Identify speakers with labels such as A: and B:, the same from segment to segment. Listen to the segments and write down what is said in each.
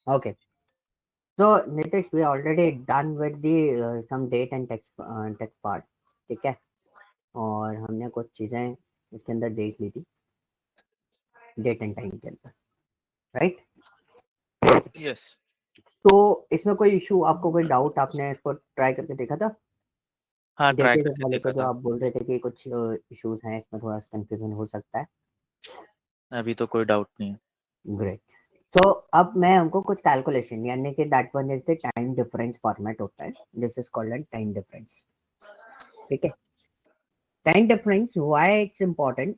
A: Okay. So Nitish, we already done with the some date and text part, ठीक है, और हमने कुछ चीजें इसके अंदर देख ली थी डेट एंड टाइम के अंदर, राइट?
B: यस।
A: तो इसमें कोई इशू, आपको कोई डाउट, आपने इसको ट्राई करके देखा था?
B: हाँ, ट्राई
A: डेटेड
B: करके
A: वाले
B: देखा
A: को जो
B: था।
A: आप बोल रहे थे कि कुछ इश्यूज हैं इसमें, थोड़ा सा कंफ्यूजन हो सकता है।
B: अभी तो कोई डाउट नहीं है।
A: ग्रेट। तो अब मैं हमको कुछ कैलकुलेशन, यानी कि that one is the time difference format होता है, this is called an time difference, ठीक है। Time difference why it's important,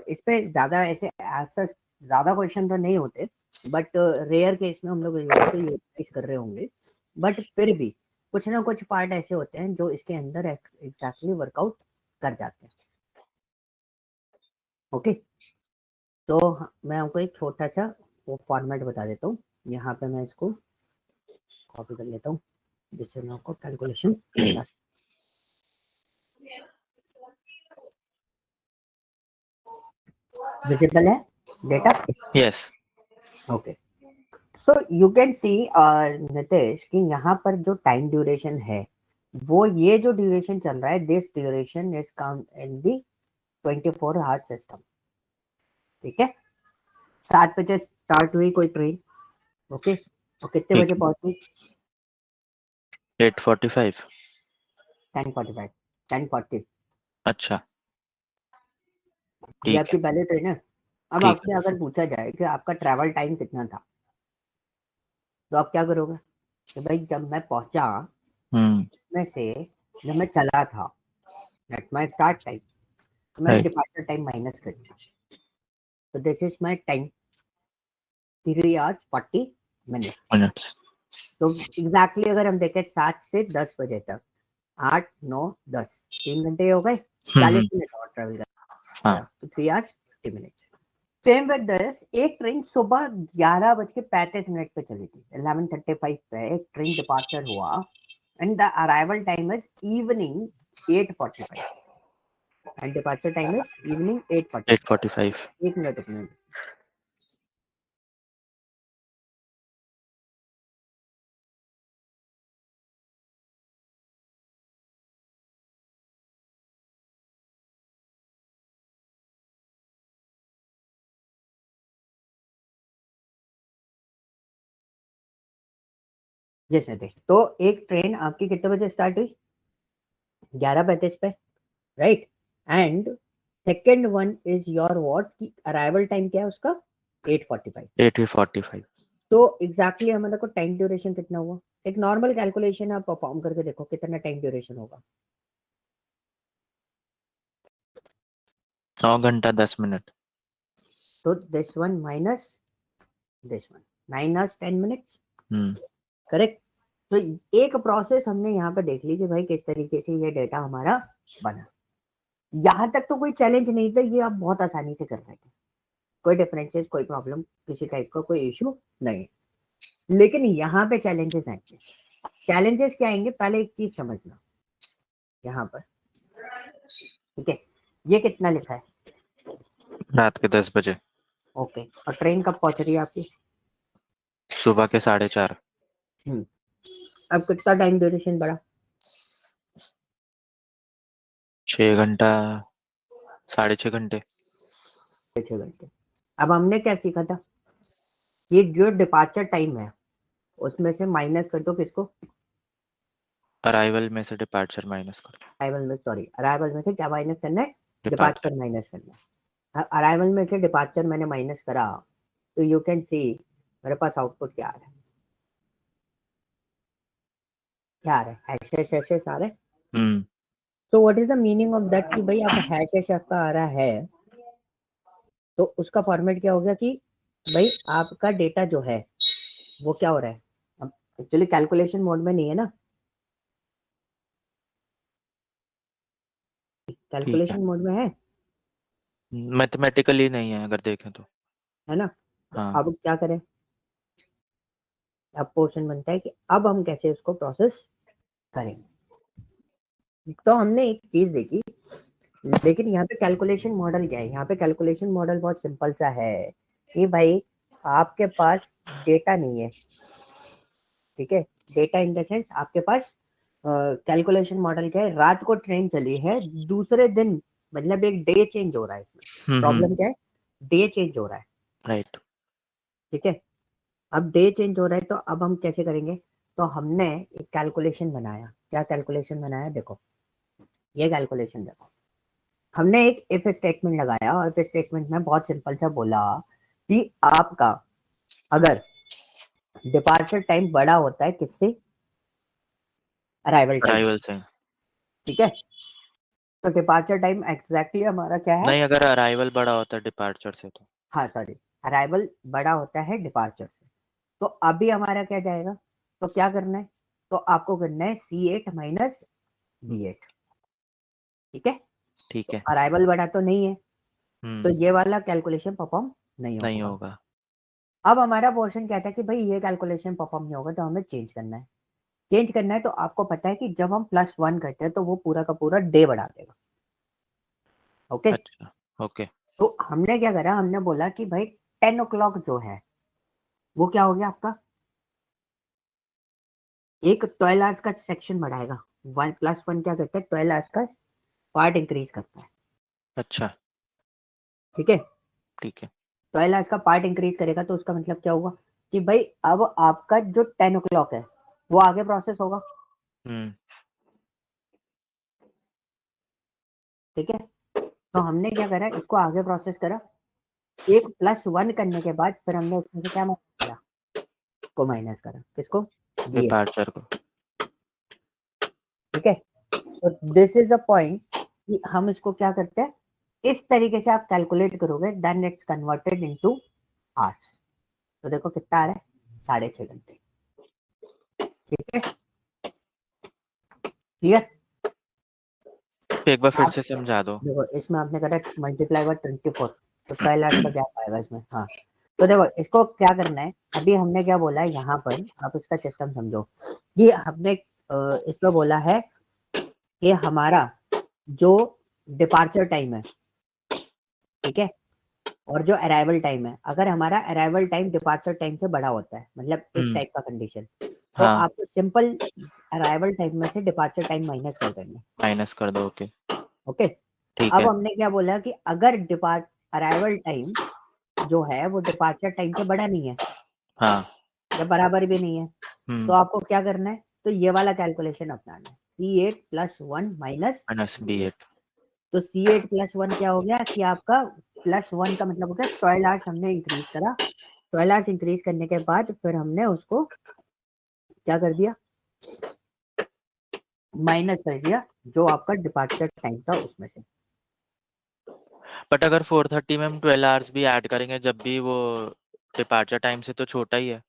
A: इस पे ज्यादा ऐसे ऐसा ज्यादा क्वेश्चन तो नहीं होते, बट रेयर केस में हम लोग इसको यूटिलाइज कर रहे होंगे, बट फिर भी कुछ ना कुछ पार्ट ऐसे होते हैं जो इसके अंदर एग्जैक्टली वर्कआउट कर जाते हैं। ओके, तो मैं आपको एक छोटा सा वो फॉर्मेट बता देता हूँ। यहाँ पे मैं इसको कॉपी कर लेता हूँ जिससे मैं आपको कैलकुलेशन बता। विजिबल है data?
B: Yes.
A: Okay, so you can see Nitesh कि यहाँ पर जो टाइम ड्यूरेशन है, वो ये जो ड्यूरेशन चल रहा है, this duration is count in the 24 hour system, ठीक है। 7 बजे स्टार्ट हुई कोई ट्रेन, ओके, और कितने
B: ठीक
A: बजे
B: है।
A: पहुंची?
B: 8:45।
A: 10:45, 10:40,
B: अच्छा,
A: ये
B: ठीक
A: आपकी
B: है।
A: पहली ट्रेन है। अब
B: ठीक है।
A: आपसे अगर पूछा जाए कि आपका ट्रैवल टाइम कितना था, तो आप क्या करोगे कि भाई जब मैं पहुंचा में से, जब मैं चला था, एट माई स्टार्ट टाइम, तो मैंने
B: राइट।
A: डिपार्चर टाइम माइनस कर दिया, तो this is my time, 3 hours 40 minutes।
B: Minutes.
A: तो एग्जैक्टली अगर हम देखें 7 से 10 बजे तक, 8 9 10, 3 घंटे हो गए, 40 मिनट और ट्रेवल
B: हाँ।
A: करा, तो 3 hours 50 minutes। Same with this, एक ट्रेन सुबह 11:35 पे चली थी, 11:35 पे एक ट्रेन डिपार्चर हुआ, and the arrival time is evening 8:45, and departure time is evening 8:45।
B: 8:45।
A: एक मिनट, एक मिनट। यस नितेश, तो एक ट्रेन आपकी कितने बजे स्टार्ट हुई? 11:35 पे, right? And second one is your what की अराइवल टाइम क्या है उसका? 8:45।
B: 8:45।
A: तो एग्जैक्टली हमारे को टाइम ड्यूरेशन कितना हुआ? एक नॉर्मल कैलकुलेशन आप परफॉर्म करके देखो कितना टाइम ड्यूरेशन होगा।
B: 9 घंटा 10 मिनट।
A: तो this one minus this one, 9 hours 10 minutes, correct? तो एक प्रोसेस हमने यहाँ पे देख ली कि भाई किस तरीके से ये डेटा हमारा बना। यहाँ तक तो कोई चैलेंज नहीं था, ये आप बहुत आसानी से कर रहे थे, कोई डिफरेंसेस, कोई प्रॉब्लम, किसी टाइप का कोई इशू नहीं। लेकिन यहाँ पे चैलेंजेस आएंगे। चैलेंजेस क्या आएंगे, पहले एक चीज समझना यहाँ पर, ठीक है। ये कितना लिखा है?
B: रात के 10 बजे।
A: ओके, और ट्रेन कब पहुंच रही है आपकी?
B: सुबह के 4:30।
A: अब कितना टाइम ड्यूरेशन बढ़ा?
B: 6 घंटा, 6.5 घंटे।
A: 6 घंटे। अब हमने क्या सीखा था? ये जो डिपार्चर टाइम है उसमें से माइनस कर दो किसको?
B: अराइवल में से डिपार्चर माइनस कर दो।
A: अराइवल में, सॉरी, अराइवल में से क्या माइनस करना है?
B: डिपार्चर।
A: डिपार्चर माइनस करना है। अराइवल में से डिपार्चर मैंने माइनस करा, तो यू कैन सी मेरे पास आउटपुट क्या आ रहा है? क्या आ रहा है? हैशेस हैशेस आ रहे हैं। तो what is the meaning of that कि भाई आप हैशेस आपका आ रहा है, तो उसका फॉर्मेट क्या हो गया कि भाई आपका डेटा जो है वो क्या हो रहा है? अब एक्चुअली कैलकुलेशन मोड में नहीं है ना,
B: ठीक है।
A: कैलकुलेशन मोड में है
B: मैथमेटिकली नहीं है अगर देखें तो।
A: ना? तो
B: हाँ।
A: अब क्या करें? अब पोर्शन बनता है कि अब हम कैसे उसको प्रोसेस करेंगे। तो हमने एक चीज देखी, लेकिन यहाँ पे कैलकुलेशन मॉडल क्या है? यहाँ पे कैलकुलेशन मॉडल बहुत सिंपल सा है कि भाई आपके पास डेटा नहीं है, ठीक है, डेटा इन द सेंस आपके पास कैलकुलेशन मॉडल क्या है, रात को ट्रेन चली है, दूसरे दिन मतलब एक डे चेंज हो रहा है इसमें। प्रॉब्लम क्या है, डे चेंज हो रहा है,
B: राइट।
A: ठीक है। अब डे चेंज हो रहा है तो अब हम कैसे करेंगे, तो हमने एक कैलकुलेशन बनाया। क्या कैलकुलेशन बनाया, देखो ये कैलकुलेशन देखो, हमने एक इफ स्टेटमेंट लगाया और इफ स्टेटमेंट में बहुत सिंपल सा बोला कि आपका अगर डिपार्चर टाइम बड़ा होता है किससे, अराइवल टाइम,
B: अराइवल से।
A: ठीक है। तो डिपार्चर टाइम एग्जैक्टली हमारा क्या है,
B: नहीं, अगर अराइवल बड़ा होता है डिपार्चर से तो।
A: हाँ सॉरी, अराइवल बड़ा होता है डिपार्चर से। तो अभी हमारा क्या जाएगा, तो क्या करना है, तो आपको करना है C8 माइनस B8, ठीक है।
B: ठीक
A: तो
B: है।
A: अराइवल बड़ा तो नहीं है, तो
B: हम्म।
A: ये वाला कैलकुलेशन परफॉर्म नहीं
B: नहीं
A: होगा।
B: होगा।
A: अब हमारा पोर्शन कहता है कि भाई ये कैलकुलेशन परफॉर्म नहीं होगा, तो हमें चेंज करना है। चेंज करना है तो आपको पता है कि जब हम +1 करते हैं तो वो पूरा का पूरा डे बढ़ा देगा, ओके।
B: अच्छा। ओके।
A: तो हमने क्या करा, हमने बोला कि भाई 10 o'clock जो है वो क्या हो गया आपका, एक 12 आवर्स का सेक्शन बढ़ाएगा। 1+1 क्या करता है, 12 आवर्स का पार्ट इंक्रीज करता है,
B: अच्छा।
A: ठीक है।
B: ठीक है।
A: 12 आवर्स का पार्ट इंक्रीज करेगा तो उसका मतलब क्या होगा कि भाई अब आपका जो 10 o'clock है वो आगे प्रोसेस होगा,
B: हम्म।
A: ठीक है। तो हमने क्या करा, इसको आगे प्रोसेस करा, एक +1 करने के बाद फिर हमने उसमें से क्या माइनस करा, को माइनस करा, किसको, B8,
B: डिपार्चर को।
A: ठीक है। तो दिस इज अ पॉइंट कि हम इसको क्या करते हैं, इस तरीके से आप कैलकुलेट करोगे, then it's converted into hours. तो देखो कितना आ रहा है, 6.5 घंटे, ठीक है, क्लियर।
B: एक बार फिर
A: आप
B: से समझा दो।
A: देखो इसमें आपने करा मल्टीप्लाई बाय 24, तो 12 आवर्स का गैप आएगा इसमें, हाँ। तो देखो इसको क्या करना है, अभी हमने क्या बोला है यहाँ पर, आप इसका सिस्टम समझो। ये हमने इसमें बोला है कि हमारा जो डिपार्चर टाइम है, ठीक है, और जो अराइवल टाइम है, अगर हमारा अराइवल टाइम डिपार्चर टाइम से बड़ा होता है, मतलब इस टाइप का कंडीशन, तो
B: हाँ,
A: आपको सिंपल अराइवल टाइम में से डिपार्चर टाइम माइनस कर देंगे,
B: माइनस कर दो। ओके।
A: ओके।
B: ठीक
A: अब
B: है।
A: हमने क्या बोला कि अगर अराइवल टाइम जो है वो डिपार्चर टाइम से बड़ा नहीं है
B: हाँ।
A: या बराबर भी नहीं है, तो आपको क्या करना है, तो ये वाला कैलकुलेशन अपनाना है, C8+1 minus
B: minus
A: B8।
B: B8।
A: तो C8+1 क्या हो गया कि आपका +1 का मतलब हो गया 12 आवर्स हमने इंक्रीज करा। 12 आवर्स इंक्रीज करने के बाद फिर हमने उसको क्या कर दिया, माइनस कर दिया जो आपका डिपार्चर टाइम था उसमें से।
B: बट अगर 4:30 में हम 12 आवर्स भी ऐड करेंगे जब भी वो डिपार्चर टाइम से तो छोटा ही है।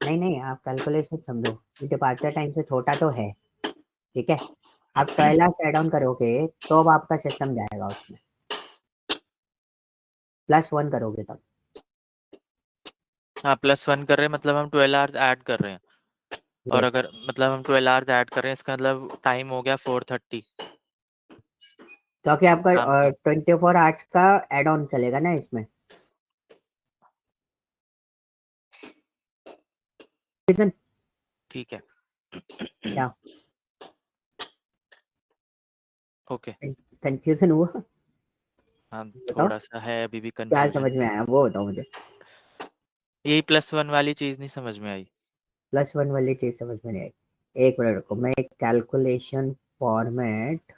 A: नहीं नहीं, आप कैलकुलेशन समझो, डिपार्चर टाइम से छोटा तो है, ठीक है। आप 12 आवर्स एड ऑन करोगे तो अब आपका सिस्टम जाएगा उसमें, +1 करोगे तब।
B: हाँ, +1 कर रहे हैं मतलब हम 12 आवर्स ऐड कर रहे हैं। और
A: यस,
B: अगर मतलब हम 12 आवर्स ऐड कर रहे हैं इसका मतलब टाइम हो गया 4:30
A: क्योंकि आपका
B: शाम का।
A: 24 आवर्स का एड ऑन चलेगा ना इसमें, कितन
B: ठीक है।
A: क्या
B: ओके।
A: कंफ्यूजन हुआ,
B: हाँ,
A: बताओ
B: थोड़ा सा है अभी भी
A: क्या
B: कंफ्यूजन।
A: समझ में आया वो बताओ मुझे।
B: यही +1 वाली चीज नहीं समझ में आई।
A: +1 वाली चीज समझ में नहीं आई, एक मिनट रुको, मैं एक कैलकुलेशन फॉर्मेट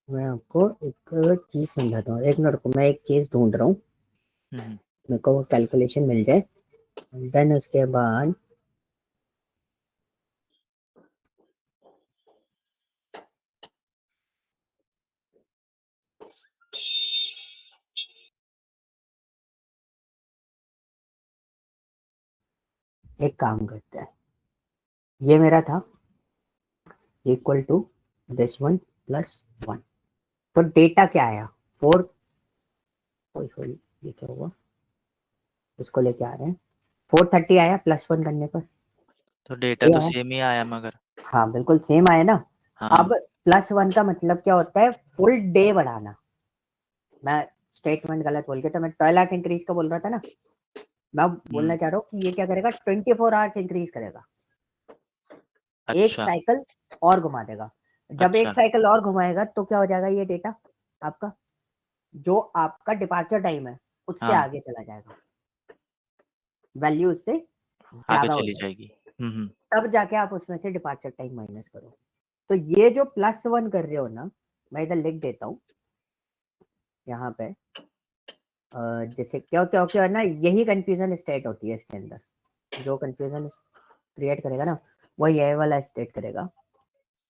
A: मैं आपको एक चीज समझाता हूँ, एक मिनट रुको, मैं एक चीज ढूंढ रहा हूँ,
B: हम्म।
A: मेरे को वो कैलकुलेशन मिल जाए, देन उसके बाद एक काम करते हैं, ये मेरा था इक्वल टू this 1+1, तो डेटा क्या आया, 4, सॉरी ये क्या हुआ, इसको लेके आ रहे हैं, 430 आया +1 करने पर,
B: तो डेटा तो सेम ही आया मगर।
A: हाँ बिल्कुल सेम आया ना।
B: हाँ।
A: अब +1 का मतलब क्या होता है, फुल डे बढ़ाना। मैं स्टेटमेंट गलत बोल के, तो मैं 12 आवर्स इंक्रीज का बोल रहा था ना, मैं बोलना चाह रहा हूँ कि ये क्या करेगा, 24 आवर्स इंक्रीज करेगा। एक
B: अच्छा।
A: साइकिल और घुमा देगा। जब एक
B: अच्छा।
A: साइकिल और घुमाएगा तो क्या हो जाएगा, ये डेटा आपका जो आपका डिपार्चर टाइम है उससे
B: हाँ,
A: आगे चला जाएगा, वैल्यू उससे
B: आगे
A: ज्यादा हो
B: चली
A: जाएगी।
B: जाएगी। हम्म।
A: तब जाके आप उसमें से डिपार्चर टाइम माइनस करो। तो ये जो +1 कर रहे हो ना, मैं इधर लिख देता हूँ यहाँ पे। जैसे क्या क्या क्या है ना, यही कंफ्यूजन स्टेट होती है इसके अंदर। जो कंफ्यूजन क्रिएट करेगा ना, वो ये वाला स्टेट करेगा,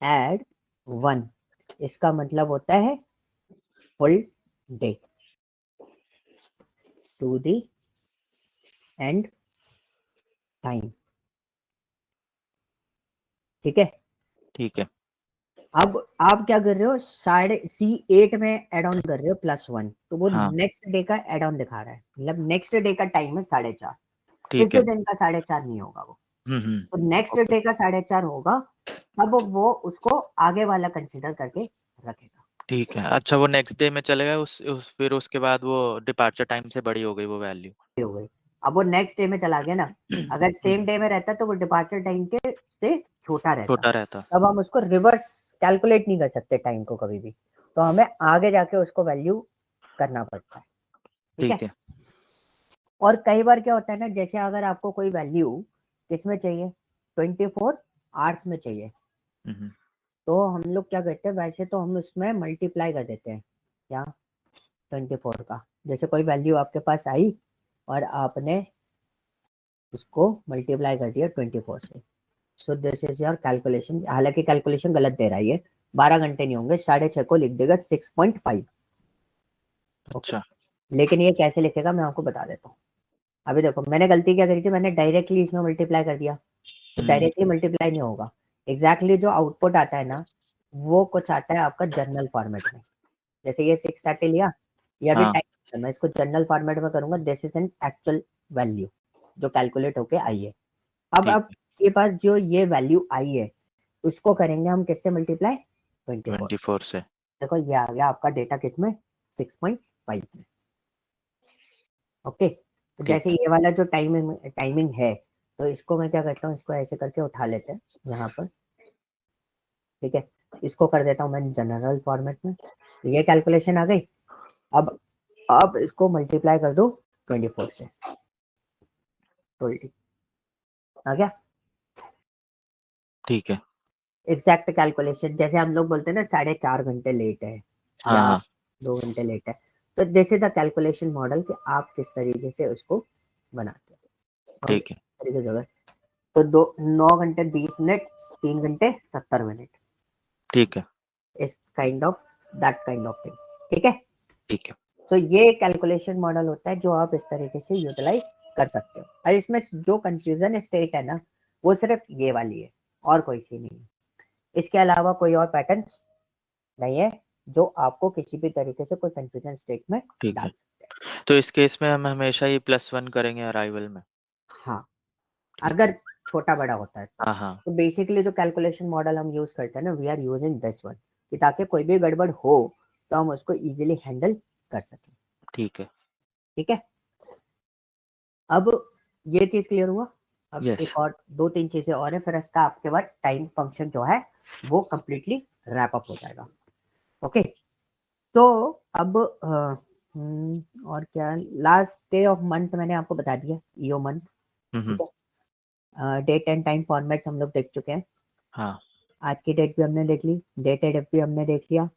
A: ऐड 1। इसका मतलब होता है full day to the end time. ठीक है।
B: ठीक है।
A: अब आप क्या कर रहे हो, C8 में एड ऑन कर रहे हो +1, तो वो
B: हाँ।
A: नेक्स्ट डे का एड ऑन दिखा रहा है, मतलब नेक्स्ट डे का टाइम है 4:30। इस
B: ठीक है।
A: दिन का 4:30 नहीं होगा वो।
B: हम्म।
A: तो नेक्स्ट
B: ओके।
A: डे का 4:30 होगा, तब वो उसको आगे वाला कंसिडर करके रखेगा।
B: ठीक है। अच्छा, वो नेक्स्ट डे में चलेगा, फिर उसके बाद वो डिपार्चर टाइम से बड़ी हो गई वो वैल्यू।
A: हो गई। अब वो नेक्स्ट डे में चला गया ना, अगर सेम डे में रहता तो वो डिपार्चर टाइम के से छोटा रहता,
B: छोटा रहता।
A: तब हम उसको रिवर्स कैलकुलेट नहीं कर सकते टाइम को कभी भी, तो हमें आगे जाके उसको वैल्यू करना पड़ता है। ठीक है।
B: ठीक है।
A: और कई बार क्या होता है ना, जैसे अगर आपको कोई वैल्यू किसमें चाहिए, 24 आवर्स में चाहिए,
B: हम्म।
A: तो हम लोग क्या करते हैं, वैसे तो हम उसमें मल्टीप्लाई कर देते हैं क्या, 24 का। जैसे कोई वैल्यू आपके पास आई और आपने उसको मल्टीप्लाई कर दिया 24 से, so this is your calculation. हालांकि कैलकुलेशन गलत दे रहा है, ये 12 घंटे नहीं होंगे, 6.5 को लिख देगा 6.5। ओके।
B: अच्छा।
A: लेकिन ये कैसे लिखेगा मैं आपको बता देता हूँ। अभी देखो मैंने गलती क्या करी थी, मैंने डायरेक्टली इसमें मल्टीप्लाई कर दिया, तो
B: हम्म।
A: डायरेक्टली मल्टीप्लाई नहीं होगा। एग्जैक्टली जो आउटपुट आता है ना, वो कुछ आता है आपका जर्नल फॉर्मेट में। जैसे ये 630 लिया, ये अभी
B: हाँ।
A: टाइप, मैं इसको जर्नल फॉर्मेट में करूंगा, this is an actual value जो कैलकुलेट होके आई है। अब
B: ठीक
A: अब
B: है।
A: के पास जो ये वैल्यू आई है, उसको करेंगे हम किससे मल्टीप्लाई, 24।
B: 24 से।
A: देखो ये आ गया आपका डेटा किसमें, 6.5 में। ओके। तो
B: ठीक
A: जैसे
B: है।
A: ये वाला जो टाइमिंग है, तो इसको मैं क्या करता हूँ, इसको ऐसे करके उठा लेते हैं यहाँ पर। ठीक है। इसको कर देता हूँ मैं जनरल फॉर्मेट में, तो ये कैलकुलेशन आ गई। अब इसको मल्टीप्लाई कर दो 24 से, 20 आ गया।
B: ठीक है।
A: एग्जैक्ट कैलकुलेशन, जैसे हम लोग बोलते हैं ना 4.5 घंटे लेट है
B: हाँ।
A: या
B: हाँ।
A: 2 घंटे लेट है, तो this is the calculation model कि आप किस तरीके से उसको बनाते हैं। और
B: ठीक है।
A: तरीके से अगर, तो 9 घंटे 20 मिनट, 3 घंटे 70 मिनट,
B: ठीक है।
A: इस kind of, that kind of thing. ठीक है।
B: ठीक है।
A: तो ये कैलकुलेशन मॉडल होता है जो आप इस तरीके से यूटिलाइज कर सकते हो। और इसमें जो कंफ्यूजन स्टेट है ना, वो सिर्फ ये वाली है, और कोई सी नहीं है। इसके अलावा कोई और पैटर्न नहीं है जो आपको किसी भी तरीके से कोई कंफ्यूजन स्टेट में
B: ठीक
A: डाल
B: है।
A: सकते हैं।
B: तो इस केस में हम हमेशा ही +1 करेंगे अराइवल में।
A: हाँ,
B: ठीक है।
A: अगर छोटा बड़ा होता है
B: हाँ, हाँ।
A: तो बेसिकली जो कैलकुलेशन मॉडल हम यूज करते हैं ना, we are using this one, कि ताकि कोई भी गड़बड़ हो तो हम उसको इजीली हैंडल कर सकें।
B: ठीक है।
A: ठीक है। अब ये चीज क्लियर हुआ। अब
B: यस।
A: एक और 2-3 चीजें और है, फिर इसका आपके बाद टाइम फंक्शन जो है वो कंप्लीटली रैप अप हो जाएगा। ओके। तो अब और क्या, लास्ट डे ऑफ मंथ मैंने आपको बता दिया, ईओ मंथ।
B: हम्म।
A: ठीक है। डेट एंड टाइम फॉर्मेट्स हम लोग देख चुके हैं।
B: हाँ।
A: आज की डेट भी हमने देख ली, डेट एड भी हमने देख लिया,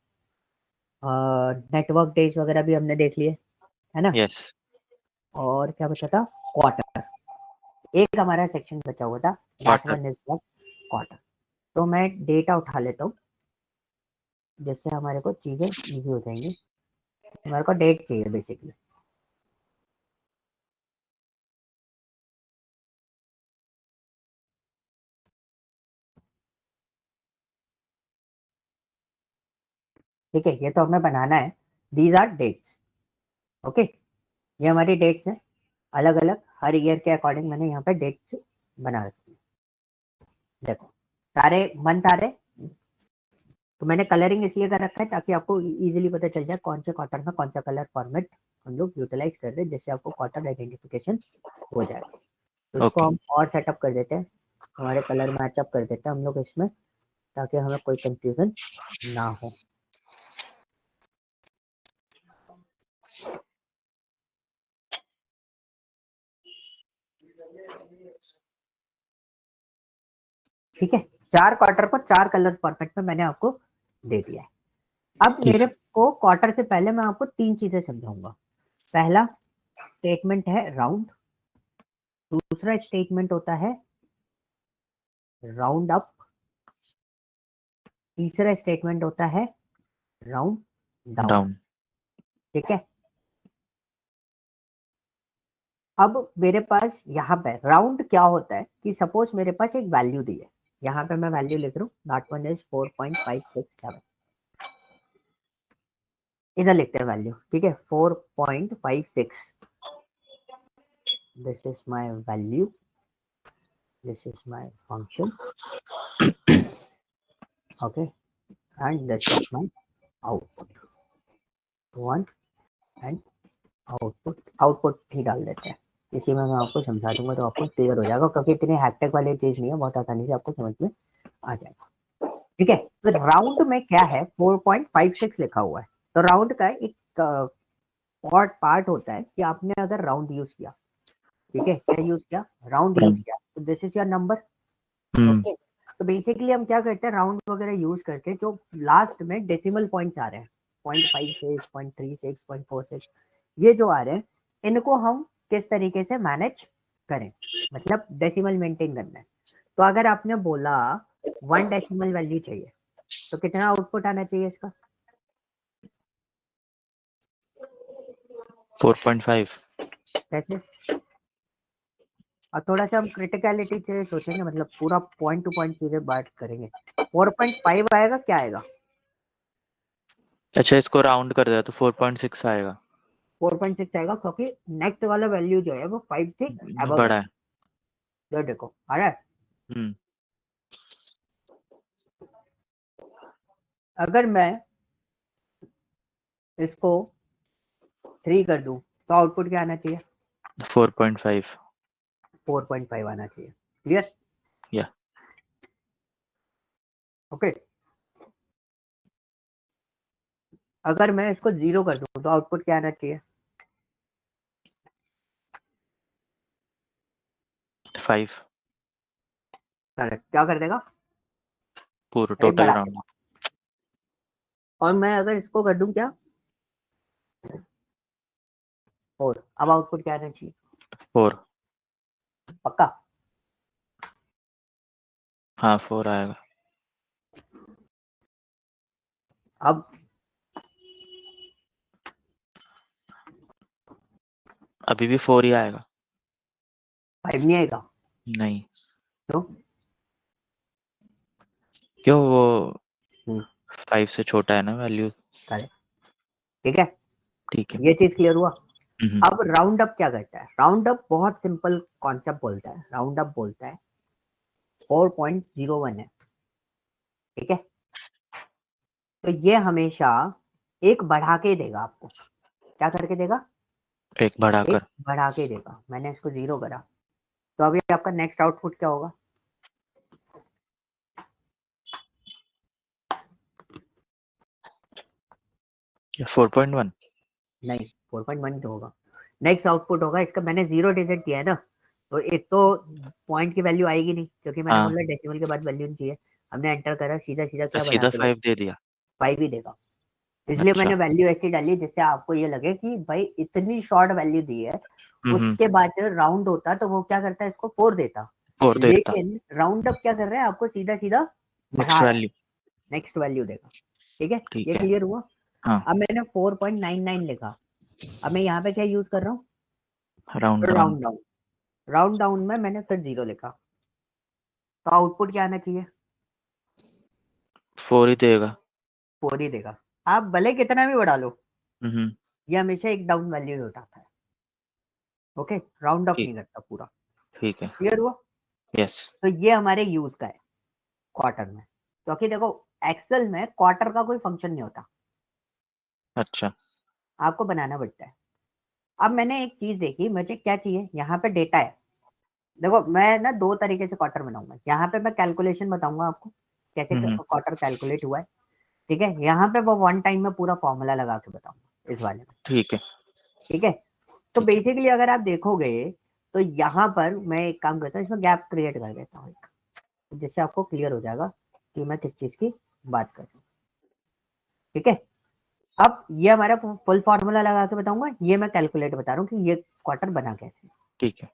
A: नेटवर्क डेज वगैरह भी हमने देख लिए, है ना।
B: यस।
A: और क्या बचा था, क्वार्टर। एक हमारा सेक्शन बचा हुआ था, that
B: quarter.
A: One is the quarter. तो मैं डेटा उठा लेता हूँ जिससे हमारे को चीजें इजी हो जाएंगी। हमारे को डेट चाहिए बेसिकली। ठीक है, ये तो हमें बनाना है, दीज आर डेट्स। ओके। ये हमारी डेट्स हैं, अलग अलग हर ईयर के अकॉर्डिंग मैंने यहाँ पे डेट्स बना रखी है। देखो सारे मंथ आ रहे, तो मैंने कलरिंग इसलिए कर रखा है ताकि आपको इजीली पता चल जाए कौन से क्वार्टर में कौन सा कलर फॉर्मेट हम लोग यूटिलाइज कर रहे हैं, जिससे आपको क्वार्टर आइडेंटिफिकेशन हो जाएगा। तो इसको
B: ओके
A: हम और सेटअप कर देते हैं, हमारे कलर मैचअप कर देते हैं हम लोग इसमें, ताकि हमें कोई कंफ्यूजन ना हो। ठीक है, 4 क्वार्टर को 4 कलर फॉर्मेट में मैंने आपको दे दिया है। अब
B: ठीक
A: मेरे को क्वार्टर से पहले मैं आपको 3 चीजें समझाऊंगा। पहला स्टेटमेंट है राउंड, दूसरा स्टेटमेंट होता है राउंड अप, तीसरा स्टेटमेंट होता है राउंड डाउन।
B: डाउन
A: ठीक है, अब मेरे पास यहाँ पे राउंड क्या होता है कि सपोज मेरे पास एक वैल्यू दी है, यहाँ पे मैं वैल्यू लिख रहा हूँ, दैट वन इज 4.567, इधर लिखते हैं वैल्यू। ठीक है, 4.56, this is my value, this is my function, okay, and this is my output, one and output ही डाल देते हैं। इसी में मैं आपको समझा दूंगा तो आपको क्लियर हो जाएगा, क्योंकि इतनी हैक्टिक वाली चीज नहीं है, बहुत आसानी से आपको समझ में आ जाएगा। ठीक है, तो राउंड में क्या है, 4.56 लिखा हुआ है, तो राउंड का एक पार्ट होता है कि आपने अगर राउंड यूज किया, ठीक है, क्या यूज किया, राउंड यूज किया, तो this is your number. Okay, तो बेसिकली हम क्या करते हैं, राउंड वगैरह यूज करके जो लास्ट में डेसिमल पॉइंट्स आ रहे हैं, 0.56, 0.36, 0.46, ये जो आ रहे हैं, इनको हम किस तरीके से मैनेज करें, मतलब डेसिमल मेंटेन करना है। तो अगर आपने बोला 1 डेसिमल वैल्यू चाहिए, तो कितना आउटपुट आना चाहिए इसका,
B: 4.5
A: कैसे। और थोड़ा सा हम क्रिटिकलिटी से सोचेंगे, मतलब पूरा पॉइंट टू पॉइंट चीजें बात करेंगे। 4.5 आएगा, क्या आएगा,
B: अच्छा इसको राउंड कर दिया तो 4.6 आएगा।
A: 4.6 आएगा, क्योंकि नेक्स्ट वाला वैल्यू जो है वो 5 से अबव है।
B: बड़ा है।
A: जो देखो आ रहा है,
B: हम्म
A: अगर मैं इसको 3 कर दूं तो आउटपुट क्या आना चाहिए,
B: 4.5
A: 4.5 आना चाहिए। क्लियर,
B: या
A: ओके। अगर मैं इसको 0 कर दूं तो आउटपुट क्या आना चाहिए,
B: 5
A: करेक्ट, क्या कर देगा,
B: पूरा
A: एक
B: टोटल
A: बढ़ा
B: राउंड।
A: देगा। और मैं अगर इसको कर दूं क्या, 4, अब आउटपुट क्या आना चाहिए,
B: 4
A: पक्का।
B: हाँ 4 आएगा।
A: अब
B: अभी भी 4 ही आएगा।
A: 5 नहीं आएगा,
B: नहीं
A: तो
B: क्यों, वो 5 से छोटा है ना वैल्यू।
A: करेक्ट, ठीक है,
B: ठीक है।
A: ये चीज क्लियर हुआ।
B: हम्म
A: अब राउंड अप क्या करता है, राउंड अप बहुत सिंपल कॉन्सेप्ट बोलता है, राउंड अप बोलता है 4.01 है, ठीक है, तो ये हमेशा एक बढ़ा के देगा आपको, क्या करके देगा,
B: एक
A: एक
B: बढ़ाकर।
A: बढ़ा के देगा। मैंने इसको 0 करा, तो अभी आपका नेक्स्ट आउटपुट क्या होगा,
B: 4.1
A: नहीं 4.1 तो होगा, नेक्स्ट आउटपुट होगा इसका, मैंने 0 डिजिट दिया है ना, तो एक तो पॉइंट की वैल्यू आएगी नहीं, क्योंकि मैंने
B: हाँ
A: बोला डेसिमल के बाद वैल्यू नहीं चाहिए। हमने एंटर करा, सीधा सीधा
B: तो
A: क्या बढ़ा
B: सीधा
A: के देगा,
B: 5 दे दिया।
A: 5 ही देगा। इसलिए
B: अच्छा
A: मैंने वैल्यू ऐसी डाली जिससे आपको ये लगे कि भाई इतनी शॉर्ट वैल्यू दी है,
B: हम्म
A: उसके बाद राउंड होता तो वो क्या करता है, इसको 4 देता,
B: 4 देता।
A: लेकिन राउंड अप क्या कर रहा है, आपको सीधा सीधा बढ़ा
B: नेक्स्ट
A: रहा है,
B: वैल्यू।
A: नेक्स्ट वैल्यू देगा। ठीक है, ये
B: ठीक है।
A: क्लियर हुआ।
B: हाँ
A: अब मैंने 4.99 लिखा, अब मैं यहाँ पे क्या यूज कर रहा हूँ,
B: round down.
A: Round down. Round down में मैंने फिर 0 लिखा, तो आउटपुट क्या आना चाहिए,
B: 4 ही देगा।
A: 4 ही देगा। आप भले कितना भी बढ़ा लो,
B: हम्म
A: ये हमेशा एक डाउन वैल्यू उठाता है। ओके, राउंड अप
B: ठीक
A: नहीं करता पूरा।
B: ठीक है।
A: क्लियर हुआ,
B: यस।
A: तो ये हमारे यूज का है। क्वार्टर में, क्योंकि देखो एक्सेल में क्वार्टर का कोई फंक्शन नहीं होता,
B: अच्छा,
A: आपको बनाना पड़ता है। अब मैंने एक चीज देखी, मुझे क्या चाहिए, यहाँ पे डेटा है, देखो मैं ना दो तरीके से क्वार्टर बनाऊंगा, यहाँ पे मैं कैलकुलेशन बताऊंगा आपको कैसे क्वार्टर कैलकुलेट हुआ है, ठीक है, यहाँ पे वो वन टाइम में पूरा फॉर्मूला लगा के बताऊंगा इस वाले में,
B: ठीक है,
A: ठीक है। तो
B: ठीक है।
A: बेसिकली अगर आप देखोगे तो यहाँ पर मैं एक काम करता हूँ, इसमें गैप क्रिएट कर देता हूँ एक, जिससे आपको क्लियर हो जाएगा कि मैं किस चीज की बात कर रहा हूँ, ठीक है। अब ये हमारा फुल फॉर्मूला लगा के बताऊंगा, ये मैं कैलकुलेट बता रहा हूँ कि ये क्वार्टर बना कैसे।
B: ठीक है,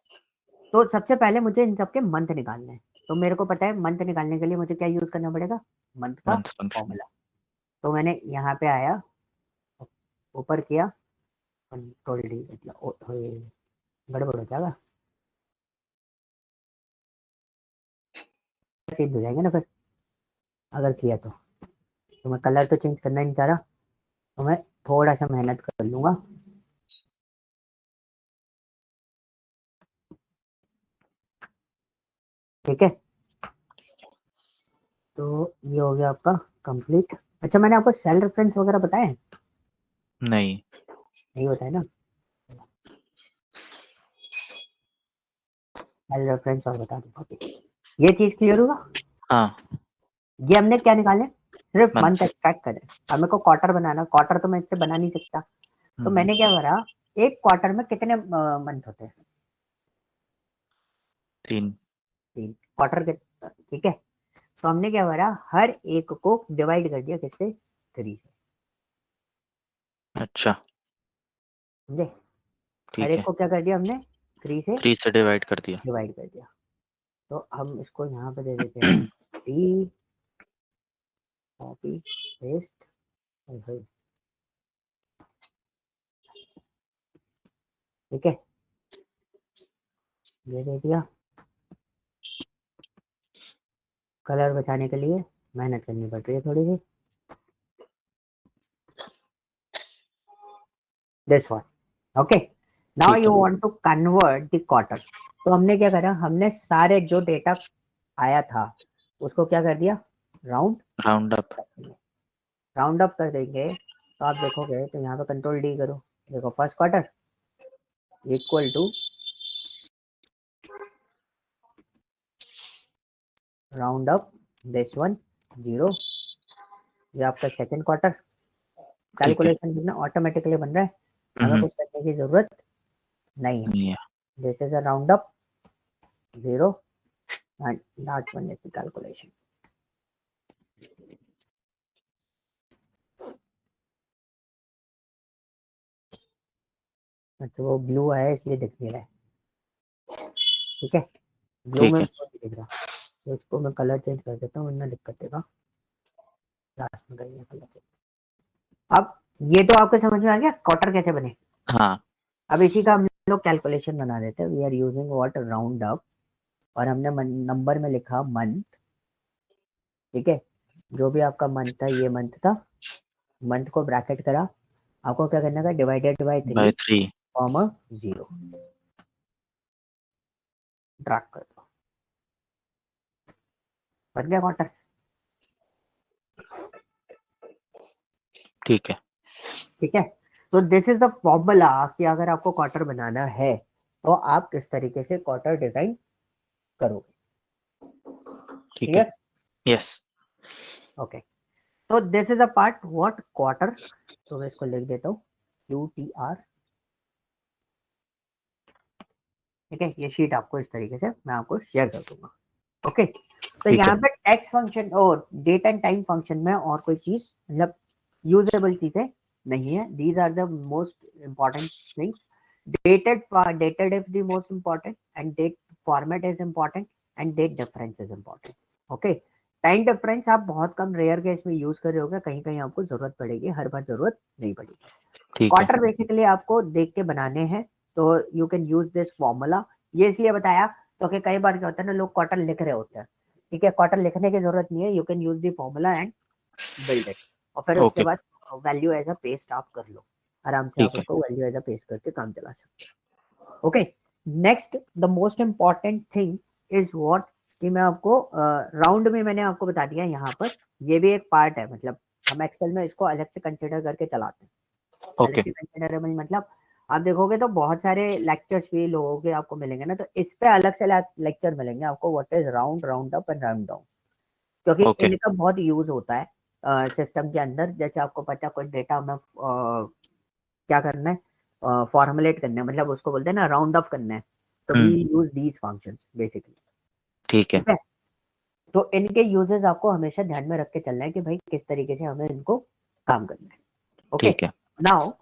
A: तो सबसे पहले मुझे इन सबके मंथ निकालने हैं, तो मेरे को पता है मंथ निकालने के लिए मुझे क्या यूज करना पड़ेगा, मंथ का
B: मंथ फंक्शन।
A: फॉर्मूला। तो मैंने यहाँ पे आया, ऊपर किया, कंट्रोल डी, गड़बड़ हो जाएगा, चेंज हो जाएंगे ना फिर अगर किया तो मैं कलर तो चेंज करना नहीं चाह रहा, तो मैं थोड़ा सा मेहनत कर लूंगा, ठीक है। तो ये हो गया आपका कंप्लीट। अच्छा, मैंने आपको सेल रेफरेंस वगैरह बताया है?
B: नहीं,
A: नहीं बताया ना, सेल रेफरेंस और बता दूंगा, ये चीज क्लियर होगा।
B: हाँ,
A: ये हमने क्या निकाले, सिर्फ मंथ
B: मंथ्स।
A: एक्सट्रैक्ट करें, अब मेरे को क्वार्टर बनाना, क्वार्टर तो मैं इससे बना नहीं सकता, तो मैंने क्या करा, एक क्वार्टर में कितने मंथ होते हैं,
B: 3।
A: 3 क्वार्टर के, ठीक है। तो हमने क्या करा, हर एक को डिवाइड कर दिया किससे, 3 से,
B: अच्छा,
A: समझे, हर
B: ठीक
A: एक
B: है,
A: को क्या कर दिया हमने, 3 से
B: 3 से डिवाइड कर दिया।
A: डिवाइड कर दिया। तो हम इसको यहाँ पे दे देते हैं टी, कॉपी पेस्ट, ठीक है, ये दे दिया। कलर बचाने के लिए मेहनत करनी पड़ रही है थोड़ी सी, दिस वन, ओके। नाउ
B: ठीक
A: यू
B: है,
A: want to convert the quarter, तो हमने क्या करा, हमने सारे जो डेटा आया था उसको क्या कर दिया, round
B: round up.
A: Round up कर देंगे। तो आप देखोगे तो यहाँ पे कंट्रोल डी करो, देखो first quarter equal to round up this one 0, ये आपका सेकंड क्वार्टर,
B: ठीक है।
A: कैलकुलेशन ऑटोमेटिकली बन रहा है, हमें कुछ करने की जरूरत नहीं है।
B: नहीं है।
A: This is a round up 0 and last one is the calculation. अच्छा, वो ब्लू है इसलिए दिख नहीं रहा है, ठीक है, ब्लू में
B: ठीक है,
A: नहीं दिख रहा, तो इसको मैं कलर चेंज कर देता हूँ वरना दिक्कत देगा, लास्ट में करेंगे कलर चेंज। अब ये तो आपको समझ में आ गया क्वार्टर कैसे बने।
B: हाँ,
A: अब इसी का हम लोग कैलकुलेशन बना देते हैं, we are using what, round up, और हमने नंबर में लिखा मंथ, ठीक है, जो भी आपका मंथ था ये मंथ था, मंथ को ब्रैकेट करा, आपको क्या करना था, divided by
B: by
A: 3
B: 3।
A: Comma 0 drag कर दो, बन गया क्वार्टर,
B: ठीक है,
A: ठीक है। तो दिस इज द फॉर्मूला कि अगर आपको क्वार्टर बनाना है तो आप किस तरीके से क्वार्टर डिजाइन करोगे,
B: ठीक
A: ठीक है,
B: है। यस।
A: ओके। तो this is a part what quarter, तो मैं इसको लिख देता हूँ QTR, ठीक है, ये शीट आपको इस तरीके से मैं आपको शेयर कर दूंगा, ओके। तो
B: ठीक
A: यहाँ
B: है,
A: पे टेक्स्ट फंक्शन और डेट एंड टाइम फंक्शन में और कोई चीज मतलब यूजेबल चीजें नहीं है, these are the most important things, dated is the most important and date format is important and date difference is important, okay। Time difference आप बहुत कम रेयर केस में यूज कर रहे होगे, कहीं कहीं आपको जरूरत पड़ेगी, हर बार जरूरत नहीं पड़ेगी।
B: ठीक है,
A: क्वार्टर बेसिकली आपको देख के बनाने हैं, तो you can use this formula, ये इसलिए बताया तो कि कई बार क्या होता है ना, लोग क्वार्टर लिख रहे होते हैं, ठीक है, क्वार्टर लिखने की जरूरत नहीं है, you can use the formula and build it, और फिर उसके
B: ओके,
A: बाद वैल्यू एज अ पेस्ट आप कर लो, आराम से आप
B: ठीक है,
A: उसको वैल्यू एज अ पेस्ट करके काम चला सकते हो, okay। Next, the most important thing is what कि मैं आपको राउंड में मैंने आपको बता दिया यहाँ पर, ये भी एक पार्ट है, मतलब हम एक्सेल में इसको अलग से कंसिडर करके चलाते हैं। अलग से कंसिडरेबल मतलब आप देखोगे तो बहुत सारे लेक्चर्स भी लोगों के आपको मिलेंगे ना, तो इस पे अलग से लेक्चर मिलेंगे आपको, what is round, round up and round down, क्योंकि इनका बहुत यूज होता है सिस्टम के अंदर। जैसे आपको पता है कोई डेटा में क्या करना है, फॉर्मुलेट करना है, मतलब उसको बोलते हैं ना राउंड अप करना है, तो we use these functions basically. ठीक है, तो इनके यूजेस आपको हमेशा ध्यान में रख के चलना है कि भाई किस तरीके से हमें इनको काम करना है। ओके, नाउ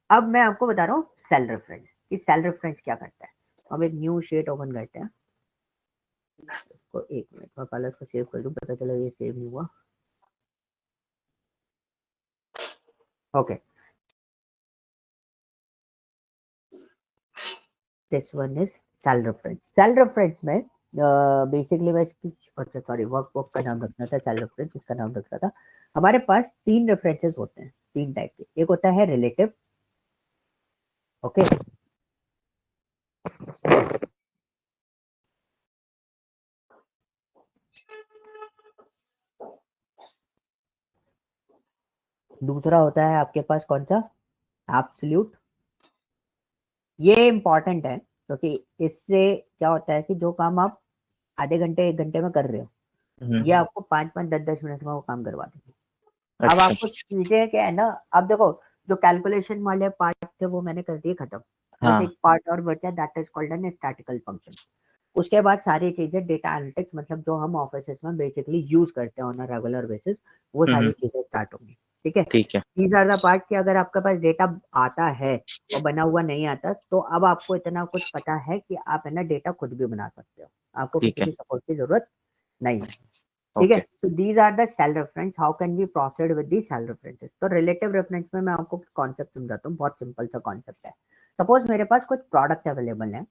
A: अब मैं आपको बता रहा हूँ सेल रेफरेंस, कि सेल रेफरेंस क्या करता है। हम एक न्यू शीट ओपन करते हैं, तो एक मिनट मैं पहले इसको सेव कर दूं, पता चला ये सेव नहीं हुआ। Okay, this one is cell reference. Cell reference में बेसिकली मैं इसकी, अच्छा सॉरी, वर्क का नाम रखना था, सेल रेफरेंस इसका नाम रखना था। हमारे पास 3 रेफरेंसेस होते हैं, 3 टाइप के। एक होता है रिलेटिव, ओके, दूसरा होता है आपके पास कौन सा, एब्सोल्यूट। ये इंपॉर्टेंट है क्योंकि इससे क्या होता है कि जो काम आप आधे घंटे 1 घंटे में कर रहे हो, ये आपको 5-5 10-10 मिनट में वो काम करवा देंगे। अब आपको चीजें क्या है ना, अब देखो जो कैलकुलेशन वाले पार्ट थे वो मैंने कर दिए खत्म, बस एक पार्ट और बचा, that is called an statistical function. उसके बाद सारी चीजें डेटा एनालिटिक्स, मतलब जो हम ऑफिस में बेसिकली यूज करते हैं ऑन अ रेगुलर बेसिस, वो सारी चीजें स्टार्ट होंगी। ठीक है, दीज आर द पार्ट कि अगर आपके पास डेटा आता है और बना हुआ नहीं आता, तो अब आपको इतना कुछ पता है कि आप है ना डेटा खुद भी बना सकते हो, आपको किसी की सपोर्ट की जरूरत नहीं है। ठीक है, तो these are the cell reference, how can we proceed with the cell references. तो रिलेटिव रेफरेंस में मैं आपको कॉन्सेप्ट समझाता हूँ, बहुत सिंपल सा कॉन्सेप्ट है। सपोज मेरे पास कुछ प्रोडक्ट अवेलेबल है,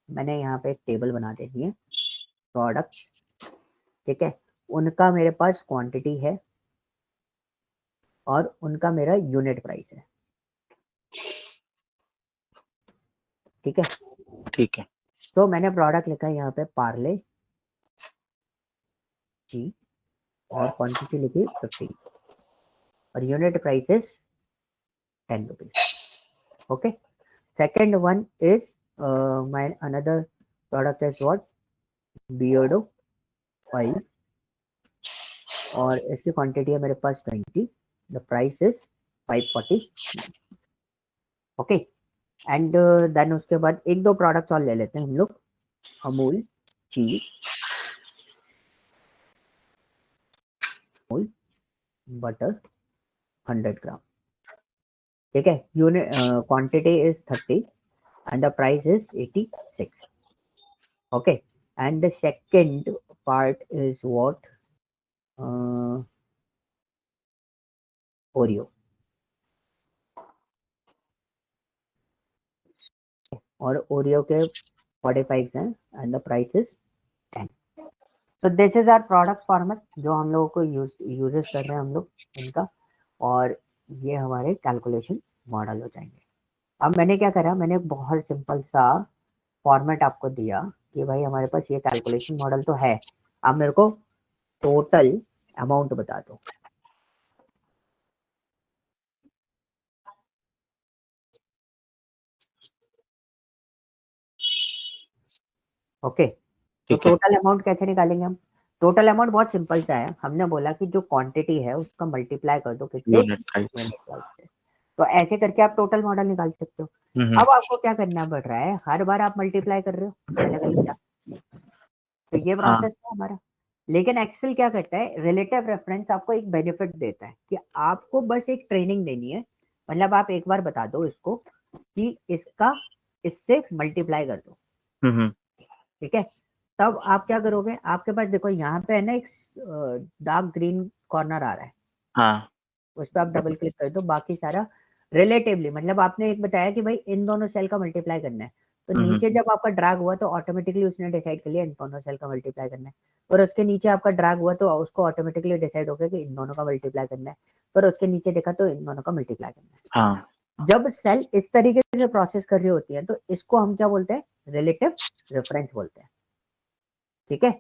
A: मैंने यहाँ पे एक टेबल बना दे दी है प्रोडक्ट, ठीक है, उनका मेरे पास क्वांटिटी है और उनका मेरा यूनिट प्राइस है। ठीक है, तो मैंने प्रोडक्ट लिखा है यहाँ पे पार्ले जी, और क्वांटिटी लिखी 50 और unit price is 10 rupees. Okay, second one is my another product is what, Beardo oil, और इसकी क्वांटिटी है मेरे पास 20, the price is 540। Okay, and then उसके बाद एक दो प्रोडक्ट और ले लेते हैं हम लोग, अमूल चीज, अमूल बटर 100 ग्राम। ठीक है, unit quantity is 30 and the price is 86। Okay, and the second part is what, Oreo, और ओरियो के 45 हैं एंड द प्राइस इज 10। तो this is our product format जो हम लोगों को यूजेस कर रहे हैं हम लोग इनका, और ये हमारे कैलकुलेशन मॉडल हो जाएंगे। अब मैंने क्या करा, मैंने एक बहुत सिंपल सा फॉर्मेट आपको दिया कि भाई हमारे पास ये कैलकुलेशन मॉडल तो है, अब मेरे को टोटल अमाउंट बता दो। ओके, तो टोटल अमाउंट कैसे निकालेंगे हम, टोटल अमाउंट बहुत सिंपल सा है, हमने बोला कि जो क्वांटिटी है उसका मल्टीप्लाई कर दो किससे, यूनिट प्राइस से, तो ऐसे करके आप टोटल मॉडल निकाल सकते हो। अब आपको क्या करना पड़ रहा है, हर बार आप मल्टीप्लाई कर रहे हो अलग अलग क्या, तो ये प्रोसेस है हमारा। लेकिन एक्सेल क्या करता है, रिलेटिव रेफरेंस आपको एक बेनिफिट देता है कि आपको बस एक ट्रेनिंग देनी है, मतलब आप एक बार बता दो इसको कि इसका इससे मल्टीप्लाई कर दो। ठीक है, तब आप क्या करोगे, आपके पास देखो यहाँ पे है ना एक डार्क ग्रीन कॉर्नर आ रहा है, हाँ, उस पर आप डबल क्लिक कर दो, बाकी सारा रिलेटिवली, मतलब आपने एक बताया कि भाई इन दोनों सेल का मल्टीप्लाई करना है, तो नीचे जब आपका ड्रैग हुआ तो ऑटोमेटिकली उसने डिसाइड कर लिया इन दोनों सेल का मल्टीप्लाई करना है, और उसके नीचे आपका ड्रैग हुआ तो उसको ऑटोमेटिकली डिसाइड हो गया कि इन दोनों का मल्टीप्लाई करना है, पर उसके नीचे देखा तो इन दोनों का मल्टीप्लाई करना है। हाँ, जब सेल इस तरीके से प्रोसेस कर रही होती है तो इसको हम क्या बोलते हैं, रिलेटिव रेफरेंस बोलते हैं। ठीक है,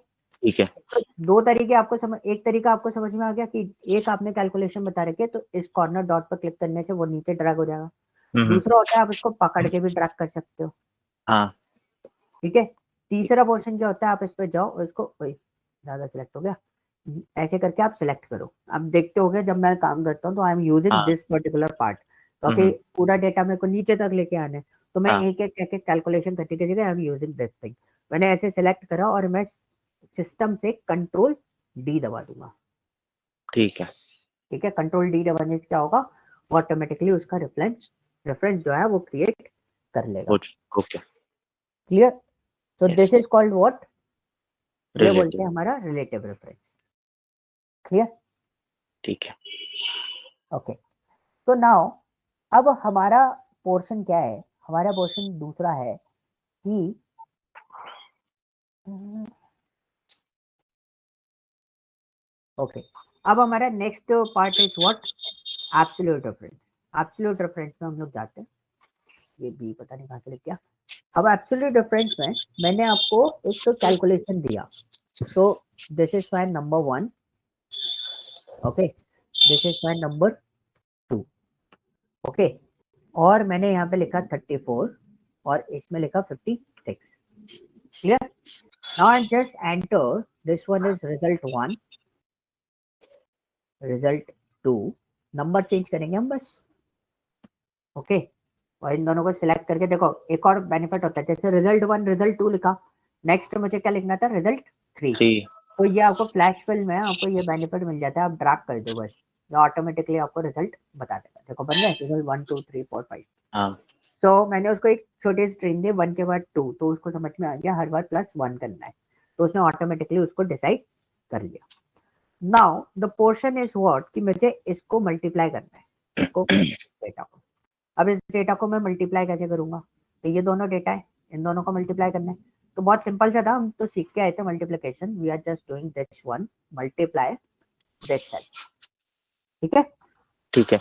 B: ठीक है।
A: तो दो तरीके आपको समझ, एक तरीका आपको समझ में आ गया कि एक आपने कैलकुलेशन बता रखी है, तो इस कॉर्नर डॉट पर क्लिक करने से वो नीचे ड्रैग हो जाएगा। दूसरा होता है आप इसको पकड़ के भी ड्रैग कर सकते हो।
B: हाँ
A: ठीक है। तीसरा पोर्शन क्या होता है, आप इस पे जाओ और इसको, ज्यादा सिलेक्ट हो गया, ऐसे करके आप सिलेक्ट करो। अब देखते हो गए जब मैं काम करता हूँ तो I am using this particular part, क्योंकि पूरा डेटा मेरे को नीचे तक लेके आना है, तो मैं एक एक कैलकुलेशन करने की जगह I am using this thing. मैंने ऐसे सिलेक्ट करा और मैं सिस्टम से कंट्रोल डी दबा दूंगा।
B: ठीक है।
A: ठीक है, कंट्रोल डी दबाने से क्या होगा, ऑटोमेटिकली उसका रेफरेंस जो है वो क्रिएट कर लेगा।
B: Okay,
A: clear. So
B: Yes.
A: This is called what, ये बोलते
B: रिलेटिव।
A: हैं हमारा रिलेटिव रेफरेंस। क्लियर।
B: ठीक है।
A: ओके, तो नाउ अब हमारा पोर्शन क्या है, हमारा पोर्शन दूसरा है कि ओके, अब हमारा next part is what, absolute reference. Absolute reference में हम लोग जाते हैं, ये भी पता नहीं कहाँ से लिख गया। अब एब्सोल्यूट रेफरेंस में मैंने आपको एक तो कैलकुलेशन दिया, तो this is my number 1, okay, this is my number 2, okay, और मैंने यहाँ पे लिखा 34 और इसमें लिखा 56। Clear. Now I just enter, this one is result 1, result 2, number change करेंगे हम बस। ओके, और इन दोनों को सिलेक्ट करके देखो, एक और बेनिफिट होता है, जैसे रिजल्ट 1 रिजल्ट 2 लिखा, नेक्स्ट मुझे क्या लिखना था, रिजल्ट 3, तो ये आपको फ्लैश फिल में आपको ये बेनिफिट मिल जाता है, आप ड्रैग कर दो बस, ये ऑटोमेटिकली आपको रिजल्ट बता देगा। देखो बन गए रिजल्ट 1 2 3 4 5। तो मैंने उसको एक छोटी स्ट्रिंग दी 1 के बाद 2, तो उसको समझ में आ गया हर बार +1 करना है, तो उसने ऑटोमेटिकली उसको डिसाइड कर लिया। Now the portion is what, कि मुझे इसको मल्टीप्लाई करना है, इसको डेटा को। अब इस डेटा को मैं मल्टीप्लाई कैसे करूंगा, तो ये दोनों डेटा है, इन दोनों को मल्टीप्लाई करना है, तो बहुत सिंपल सा था, हम तो सीख के आए थे multiplication, we are just doing this one multiply this cell. ठीक है।
B: ठीक है।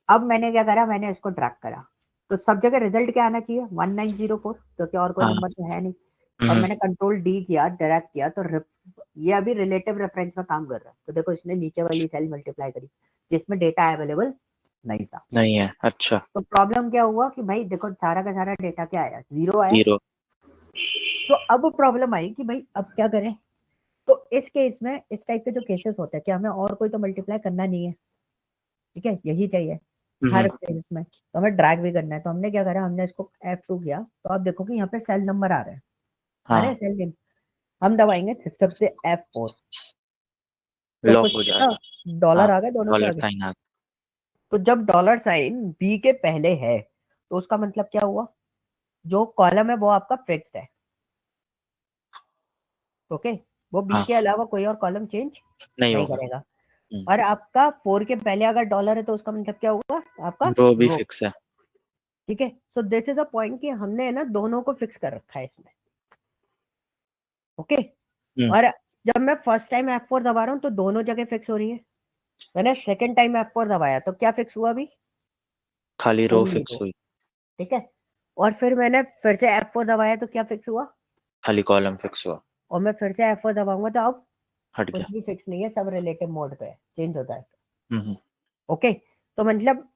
A: अब मैंने क्या करा, मैंने इसको ड्रैग करा, तो सब जगह रिजल्ट क्या आना चाहिए, 1904, क्योंकि और कोई नंबर तो है नहीं। और मैंने कंट्रोल डी किया, ड्रैग किया, तो ये अभी रिलेटिव रेफरेंस में काम कर रहा है, तो देखो इसने नीचे वाली सेल मल्टीप्लाई करी जिसमें डेटा अवेलेबल नहीं था,
B: नहीं है। अच्छा।
A: तो प्रॉब्लम क्या हुआ कि भाई देखो सारा का सारा डेटा क्या आया, 0 आया।
B: 0।
A: तो अब प्रॉब्लम आई कि भाई अब क्या करें, तो इस केस में इस टाइप के जो केसेस होते हैं कि हमें और कोई तो मल्टीप्लाई करना नहीं है, ठीक है, यही चाहिए हर केस में, तो हमें ड्रैग भी करना है, तो हमने क्या करा, हमने इसको F2 किया, तो आप देखो कि यहाँ पे सेल नंबर आ रहे हैं, आ रहे हैं सेल नेम, हम दबाएंगे सिस्टम से F4, तो
B: लॉक
A: कुछ
B: हो जाएगा।
A: डॉलर आ गए दोनों के
B: डॉलर
A: आगे।
B: साइन आ।
A: तो जब डॉलर साइन बी के पहले है, तो उसका मतलब क्या हुआ, जो कॉलम है वो आपका फिक्स्ड है, ओके, वो बी के अलावा कोई और कॉलम चेंज
B: नहीं
A: नहीं
B: होगा।
A: करेगा। और आपका 4 के पहले अगर डॉलर है तो उसका मतलब क्या होगा, आपका
B: वो भी
A: रो।
B: फिक्स है।
A: ठीक है, so this is a point कि हमने ना दोनों को फिक्स कर रखा है इसमें, ओके। और जब मैं फर्स्ट टाइम F4 दबा रहा हूँ तो दोनों जगह फिक्स हो रही है, मैंने सेकंड टाइम F4 दबाया तो क्या फिक्स हुआ अभी,
B: खाली रो
A: ओनली
B: फिक्स
A: रो।
B: हुई।
A: ठीक है, और फिर मैंने फिर से F4 दबाया तो क्या फिक्स हुआ,
B: खाली कॉलम फिक्स हुआ।
A: और मैं फिर से F4 दबाऊंगा तो अब
B: हट
A: कुछ
B: गया।
A: भी फिक्स नहीं है, सब रिलेटिव मोड पे है, चेंज होता है।
B: हम्म।
A: ओके, तो मतलब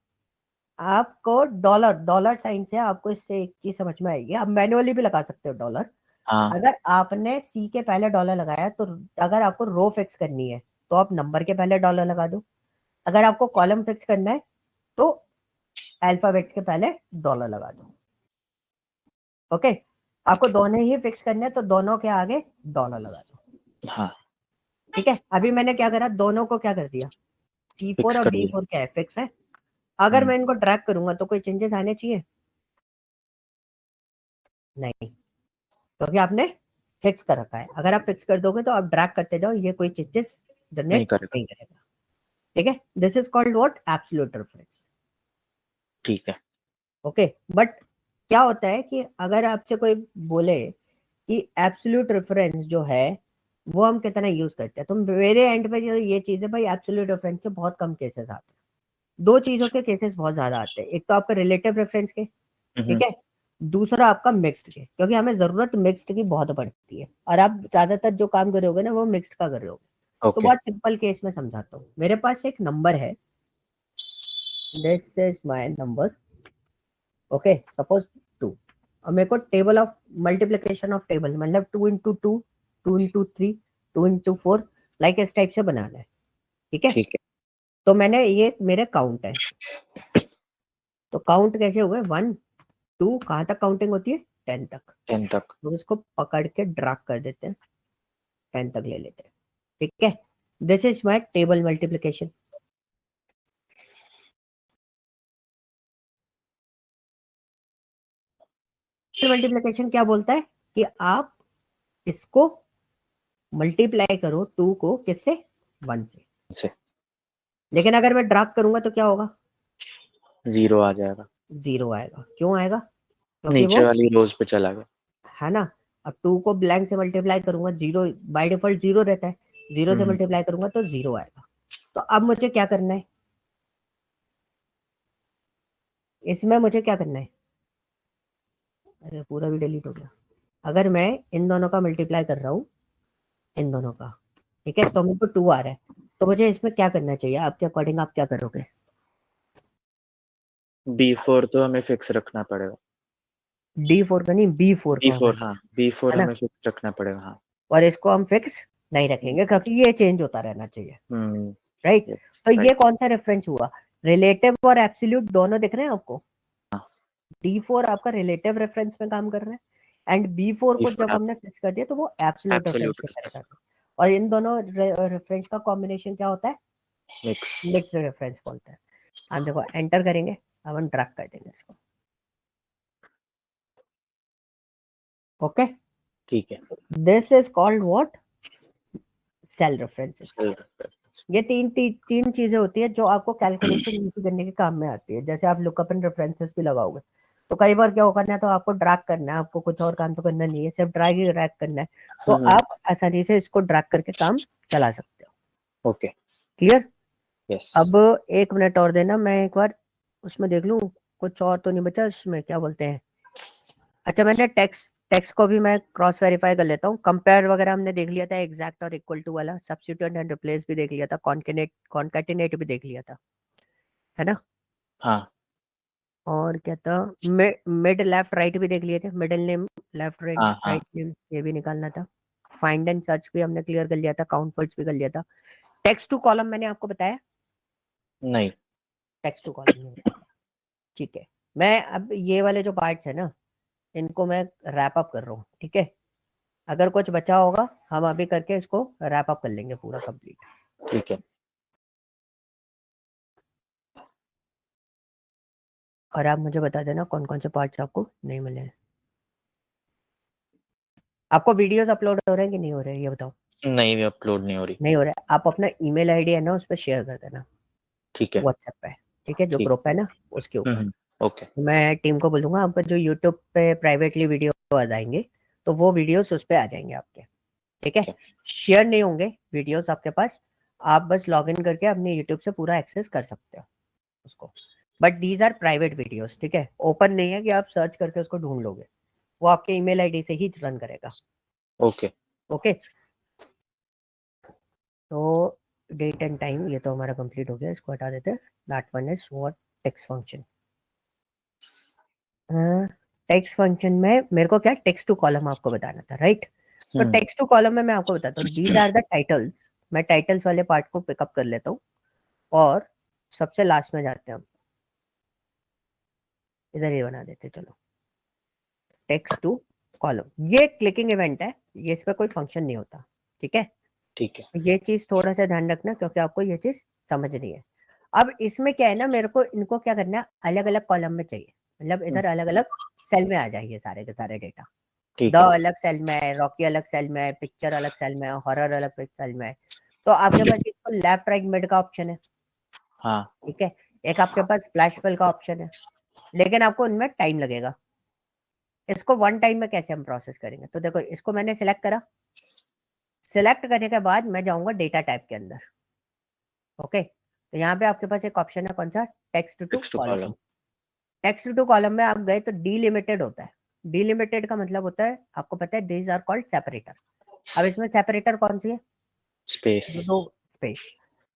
A: आपको डॉलर डॉलर साइन से आपको इससे एक चीज समझ में आएगी, आप मैनुअली भी लगा सकते हो डॉलर। अगर आपने सी के पहले डॉलर लगाया तो अगर आपको रो फिक्स करनी है तो आप नंबर के पहले डॉलर लगा दो, अगर आपको कॉलम फिक्स करना है तो अल्फाबेट्स के पहले डॉलर लगा दो। ओके, आपको दोनों ही फिक्स करने हैं तो दोनों के आगे डॉलर लगा दो।
B: हाँ।
A: ठीक है, अभी मैंने क्या करा, दोनों को क्या कर दिया, C4
B: फिक्स
A: और
B: कर दिया।
A: D4 क्या है, फिक्स है। अगर मैं इनको ड्रैग करूंगा तो कोई चेंजेस आने चाहिए, नहीं, क्योंकि आपने फिक्स कर रखा है। अगर आप फिक्स कर दोगे तो आप ड्रैग करते जाओ, ये कोई चेंजेस जनरेट
B: नहीं करेगा।
A: नहीं करेगा। ठीक है, this is called what, absolute reference.
B: ठीक है।
A: ओके, बट क्या होता है कि अगर आपसे कोई बोले कि एब्सोल्यूट रेफरेंस जो है वो हम कितना यूज करते हैं, तो मेरे एंड पे जो ये चीज है भाई, एब्सोल्यूट रेफरेंस के बहुत कम केसेस आते हैं, दो चीजों के केसेस बहुत ज्यादा आते हैं, एक तो आपका रिलेटिव रेफरेंस के, ठीक है, दूसरा आपका मिक्स्ड के, क्योंकि हमें जरूरत मिक्स्ड की बहुत पड़ती है और आप ज्यादातर जो काम कर रहे होगे ना वो मिक्स्ड का कर रहे होगे। तो
B: ओके
A: बहुत सिंपल केस में समझाता हूँ। मेरे पास एक नंबर है, this is my number, okay, suppose 2, और मेरे को table of multiplication of table मतलब 2 into 2, 2 into 3, 2 into 4, लाइक इस टाइप से बनाना है, ठीक है।
B: ठीक है।
A: तो मैंने ये मेरे काउंट है, तो काउंट कैसे हुए, 1 2, कहाँ तक काउंटिंग होती है, 10 तक।
B: 10 तक।
A: तो इसको पकड़ के ड्रैग कर देते हैं, 10 तक ले लेते हैं, ठीक है। This is my table multiplication. Multiplication क्या बोलता है कि आप इसको मल्टीप्लाई करो 2 को किससे, 1 से। लेकिन अगर मैं ड्रैग करूंगा तो क्या होगा,
B: 0 आ जाएगा,
A: 0 आएगा। क्यों आएगा, क्योंकि वो,
B: नीचे वाली रोज पे चला गया।
A: है ना। अब 2 को ब्लैंक से मल्टीप्लाई करूंगा, 0 बाय डिफॉल्ट 0 रहता है, 0 से
B: हम्म
A: मल्टीप्लाई करूंगा तो 0 आएगा। तो अब मुझे क्या करना है, इसमें मुझे क्या करना है, अरे पूरा भी डिलीट हो गया। अगर मैं इन दोनों का मल्टीप्लाई कर रहा हूँ, इन दोनों का, ठीक है, तो मेरे को 2 आ रहा है, तो मुझे इसमें क्या करना चाहिए, आपके अकॉर्डिंग आप क्या करोगे।
B: B4 तो हमें फिक्स रखना पड़ेगा।
A: D4 का नहीं, B4 का होगा,
B: B4, हाँ B4
A: है ना।
B: हमें फिक्स रखना पड़ेगा, हाँ।
A: और इसको हम फिक्स नहीं रखेंगे क्योंकि ये चेंज होता रहना चाहिए,
B: हम्म।
A: राइट।
B: यस,
A: तो ये
B: राइट।
A: कौन सा रेफरेंस हुआ, रिलेटिव और एब्सोल्यूट दोनों दिख रहे हैं आपको।
B: हाँ,
A: D4 आपका रिलेटिव रेफरेंस में काम कर रहा है एंड B4 को
B: B4
A: जब
B: आप
A: हमने फिक्स कर दिया तो वो एब्सोल्यूट रेफरेंस
B: एब्सोल्यूट
A: में करेगा। और इन दोनों रेफरेंस का कॉम्बिनेशन क्या होता है,
B: मिक्स।
A: मिक्स रेफरेंस बोलते हैं। हम देखो एंटर करेंगे, अब हम ड्रैग कर देंगे इसको, ओके।
B: ठीक है।
A: This is called what, cell references. ये तीन चीजें होती है जो आपको कैलकुलेशन इजी करने के काम में आती है। जैसे आप लुकअप एंड रेफरेंसेस भी लगाओगे तो कई बार क्या होगा ना, तो आपको ड्रैग करना है, आपको कुछ और काम तो करना नहीं है, सिर्फ ड्रैग ही ड्रैग करना है, तो
B: हम्म।
A: आप आसानी से इसको ड्रैग करके काम चला सकते हो।
B: ओके।
A: क्लियर।
B: यस।
A: अब 1 मिनट और देना, मैं एक बार उसमें देख लूं कुछ और तो नहीं बचा उसमें, क्या बोलते हैं। अच्छा, मैंने टेक्स्ट टेक्स्ट को भी मैं क्रॉस वेरीफाई कर लेता हूँ। कंपेयर वगैरह हमने देख लिया था, एग्जैक्ट और इक्वल टू वाला, सब्स्टिट्यूट एंड रिप्लेस भी देख लिया था, कॉन्केटिनेट भी देख लिया था, है ना।
B: हाँ
A: और क्या था, मिड लेफ्ट राइट भी देख लिए थे, मिडिल नेम लेफ्ट राइट
B: हाँ हाँ।
A: राइट नेम ये भी निकालना था। फाइंड एंड सर्च भी हमने क्लियर कर लिया था, काउंट वर्ड्स भी कर लिया था। टेक्स्ट टू कॉलम मैंने आपको बताया,
B: नहीं।
A: टेक्स्ट टू कॉलम नहीं बताया, ठीक है। मैं अब ये वाले जो पार्ट्स है ना, इनको मैं रैप अप कर रहा हूँ, ठीक है। अगर कुछ बचा होगा हम अभी करके इसको रैप अप कर लेंगे पूरा कंप्लीट।
B: ठीक है।
A: और आप मुझे बता देना कौन कौन से पार्ट्स आपको नहीं मिले हैं। आपको वीडियोस अपलोड हो रहे हैं कि नहीं हो रहे हैं ये बताओ।
B: नहीं, अपलोड नहीं हो रही।
A: नहीं हो रहा है, आप अपना ईमेल आईडी है ना उस पर शेयर कर देना
B: ठीक है।
A: व्हाट्सएप पे, ठीक है, जो
B: ठीक।
A: ग्रुप है ना उसके ऊपर।
B: ओके।
A: मैं टीम को बोलूंगा, आपका जो यूट्यूब पे प्राइवेटली वीडियो आ जाएंगे तो वो वीडियोस उस पर आ जाएंगे आपके, ठीक है।
B: ठीक है।
A: शेयर नहीं होंगे वीडियोस आपके पास, आप बस लॉग इन करके अपने यूट्यूब से पूरा एक्सेस कर सकते हो उसको। But these are private videos, ठीक है, ओपन नहीं है कि आप सर्च करके उसको ढूंढ लोगे, वो आपके ईमेल आईडी से ही रन करेगा,
B: ओके।
A: ओके। तो डेट एंड टाइम ये तो हमारा कंप्लीट हो गया, इसको हटा देते हैं। That one is what, text function. Text function में मेरे को क्या, टेक्स्ट टू कॉलम आपको बताना था, राइट। तो
B: हम्म।
A: टेक्स्ट टू कॉलम में मैं आपको बताता हूँ, दीज आर द टाइटल्स। मैं टाइटल्स वाले पार्ट को पिकअप कर लेता हूँ और सबसे लास्ट में जाते हैं हम, इधर ये बना देते हैं, चलो। टेक्स्ट टू कॉलम ये क्लिकिंग इवेंट है, ये इस पर कोई फंक्शन नहीं होता, ठीक है।
B: ठीक है।
A: ये चीज थोड़ा सा ध्यान रखना क्योंकि आपको ये चीज समझनी है। अब इसमें क्या है ना, मेरे को इनको क्या करना है, अलग अलग कॉलम में चाहिए, मतलब
B: हम्म,
A: इधर अलग अलग सेल में आ जाइए सारे के सारे डेटा। द
B: ठीक है।
A: अलग सेल में है, रॉकी अलग सेल में है, पिक्चर अलग सेल में है, हॉरर अलग सेल में है। तो आपके पास इसको लेफ्ट राइट मिड का ऑप्शन है,
B: हाँ।
A: ठीक है। एक आपके पास फ्लैश फिल का ऑप्शन है, लेकिन आपको उनमें टाइम लगेगा। इसको वन टाइम में कैसे हम प्रोसेस करेंगे, तो देखो इसको मैंने सिलेक्ट करा, सिलेक्ट करने के बाद मैं जाऊंगा डेटा टाइप के अंदर, ओके। तो यहाँ पे आपके पास एक ऑप्शन है, कौन सा, text to
B: text to
A: column.
B: Column.
A: Text to column में आप गए तो डिलिमिटेड होता है। डिलिमिटेड का मतलब होता है, आपको पता है, दीज आर कॉल्ड सेपरेटर। अब इसमें सेपरेटर कौन सी है?
B: स्पेस।
A: दो स्पेस।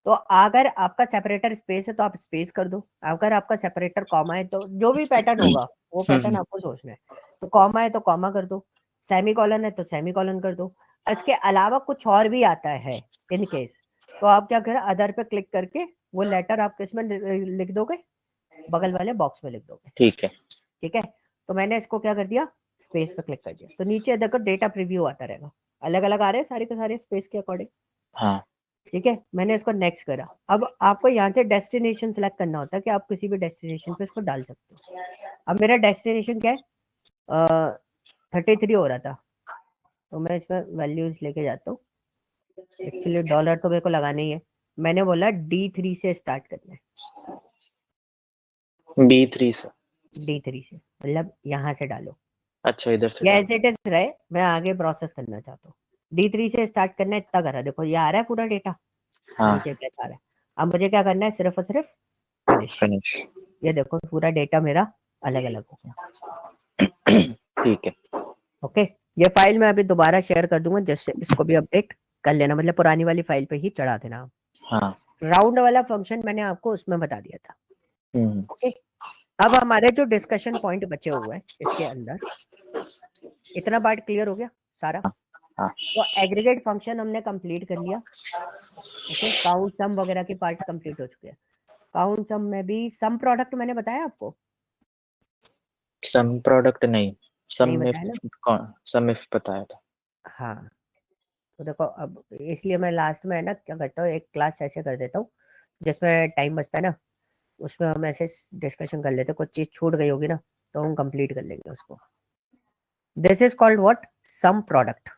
A: तो अगर आपका सेपरेटर स्पेस है तो आप स्पेस कर दो, अगर आपका सेपरेटर कॉमा है तो जो भी पैटर्न होगा वो पैटर्न आपको सोचना है। तो कॉमा है तो कॉमा कर दो, सेमी कॉलन है तो सेमी कॉलन कर दो। इसके अलावा कुछ और भी आता है इन केस, तो आप क्या करें, अदर पे क्लिक करके वो लेटर आप किसमें लिख दोगे, बगल वाले बॉक्स में लिख दोगे।
B: ठीक है।
A: ठीक है, तो मैंने इसको क्या कर दिया, स्पेस पे क्लिक कर दिया, तो नीचे देखो डेटा प्रीव्यू आता रहेगा, अलग अलग आ रहे हैं सारे के सारे स्पेस के अकॉर्डिंग।
B: हाँ।
A: ठीक है, मैंने इसको नेक्स्ट करा। अब आपको यहाँ से डेस्टिनेशन सेलेक्ट करना होता है कि आप किसी भी डेस्टिनेशन पे इसको डाल सकते हो। अब मेरा डेस्टिनेशन क्या है, 33 हो रहा था, तो मैं इसमें वैल्यूज लेके जाता हूँ। एक्चुअली डॉलर तो मेरे को लगाना ही है, मैंने बोला D3 से स्टार्ट करना है।
B: B3 से,
A: D3 से मतलब यहाँ से डालो,
B: अच्छा इधर से
A: ये
B: डाल।
A: एज इट इज रहे, मैं आगे प्रोसेस करना चाहता हूँ। D3 से स्टार्ट करना है, इतना करा, देखो ये आ रहा है पूरा डेटा,
B: हाँ।
A: नीचे क्या आ रहा है। अब मुझे क्या करना है, सिर्फ और सिर्फ फिनिश।
B: फिनिश।
A: ये देखो पूरा डेटा मेरा अलग अलग हो गया।
B: ठीक है।
A: ओके, ये फाइल मैं अभी दोबारा शेयर कर दूंगा, जिससे इसको भी अपडेट कर लेना, मतलब पुरानी वाली फाइल पे ही चढ़ा देना।
B: हाँ।
A: राउंड वाला फंक्शन मैंने आपको उसमें बता दिया था।
B: हम्म।
A: ओके, अब हमारे जो डिस्कशन पॉइंट बचे हुए हैं इसके अंदर, इतना पार्ट क्लियर हो गया सारा।
B: हाँ।
A: तो एग्रीगेट फंक्शन हमने कंप्लीट कर लिया। ओके, काउंट सम वगैरह के पार्ट कंप्लीट हो चुके हैं। काउंट सम में भी सम प्रोडक्ट मैंने बताया आपको,
B: सम प्रोडक्ट नहीं,
A: नहीं
B: सम इफ,
A: बताया ना।
B: कौन सम इफ बताया था।
A: हाँ, तो देखो अब इसलिए मैं लास्ट में है ना क्या करता हूँ, एक क्लास ऐसे कर देता हूँ जिसमें टाइम बचता है ना, उसमें हम ऐसे डिस्कशन कर लेते हैं, कुछ चीज छूट गई होगी ना तो हम कंप्लीट कर लेंगे उसको। This is called what, sum product.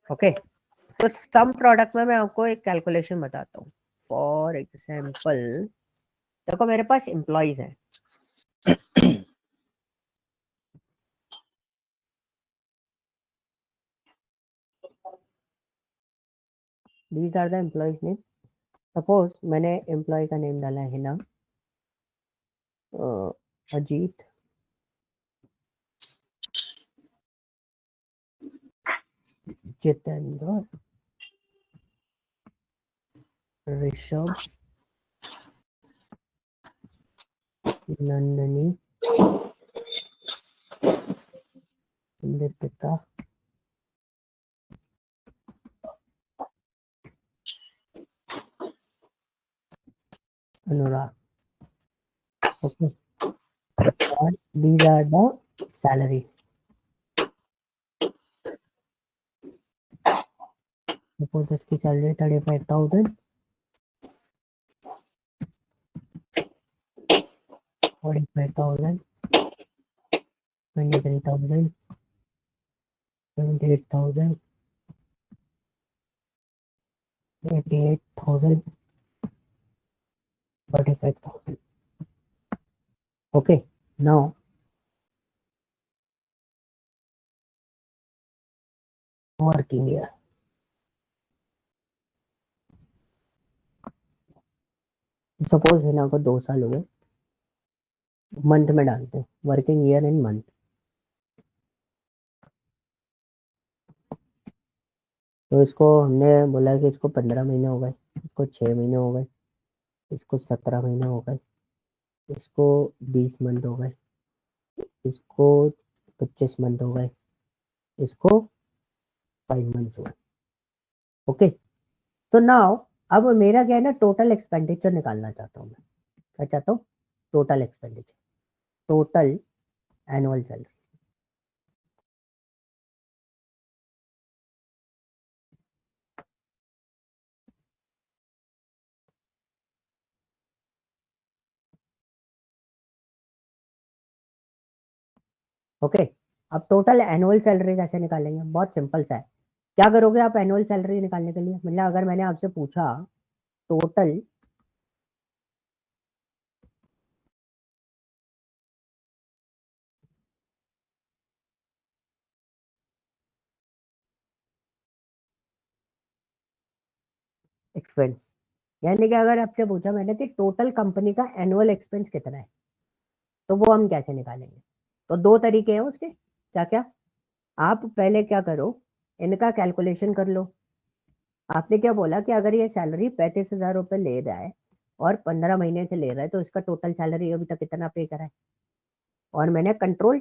A: Okay, तो सम प्रोडक्ट में मैं आपको एक कैलकुलेशन बताता हूँ। फॉर एग्जाम्पल देखो मेरे पास एम्प्लॉयज हैं, these are the employees name. Suppose मैंने एम्प्लॉय का नेम डाला है ना Ajit, Jitendra, Rishabh, Nandini, Deepika, Anurag. Okay, and these are the salary. Suppose इसकी salary 35,000, 45,000, 23,000, 78,000, 88,000, 45,000. Okay, now working year. Suppose है ना को 2 साल हो गए, मंथ में डालते हैं, वर्किंग ईयर इन मंथ। तो इसको हमने बोला कि इसको 15 महीने हो गए, इसको 6 महीने हो गए, इसको 17 महीने हो गए, इसको 20 मंथ हो गए, इसको 25 मंथ हो गए, इसको 5 मंथ हो गए। ओके, तो नाउ अब मेरा क्या है ना, टोटल एक्सपेंडिचर निकालना चाहता हूँ मैं। क्या चाहता हूँ, total expenditure, total annual salary. Okay, अब टोटल एनुअल सैलरी कैसे निकालेंगे, बहुत सिंपल सा है। क्या करोगे आप एनुअल सैलरी निकालने के लिए, मतलब अगर मैंने आपसे पूछा टोटल एक्सपेंस, यानी कि अगर आपसे पूछा मैंने कि टोटल कंपनी का एनुअल एक्सपेंस कितना है, तो वो हम कैसे निकालेंगे? तो दो तरीके हैं उसके। क्या क्या? आप पहले क्या करो, इनका कैलकुलेशन कर लो। आपने क्या बोला कि अगर ये सैलरी 35,000 रुपये ले रहा है और 15 महीने से ले रहा है, तो इसका टोटल सैलरी अभी तक कितना पे करा है, और मैंने कंट्रोल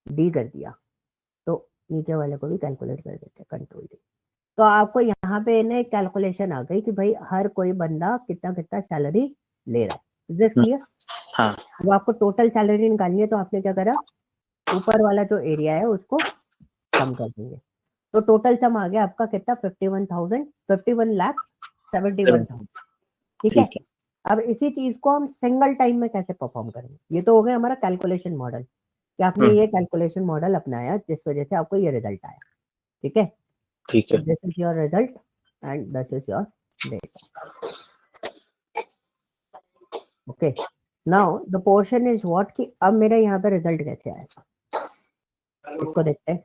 A: डी कर दिया। तो नीचे वाले को भी कैलकुलेट कर देते हैं, कंट्रोल डी। तो आपको यहाँ पे ना एक कैलकुलेशन आ गई कि भाई हर कोई बंदा कितना कितना सैलरी ले रहा है। This clear?
B: हाँ
A: अब आपको टोटल सैलरी निकालनी है, तो आपने क्या करा, ऊपर वाला जो एरिया है उसको कम कर देंगे। तो टोटल सम आ गया आपका कितना, 51,71,71,000। ठीक है।
B: ठीक है।
A: अब इसी चीज को हम सिंगल टाइम में कैसे परफॉर्म करेंगे? ये तो हो गया हमारा कैलकुलेशन मॉडल, कि आपने ये कैलकुलेशन मॉडल अपनाया जिस वजह से आपको ये रिजल्ट आया। ठीक है।
B: ठीक है।
A: This is your result and this is your data. Okay, now the portion is what, कि अब मेरा यहाँ पे रिजल्ट कैसे आएगा, इसको देखते हैं।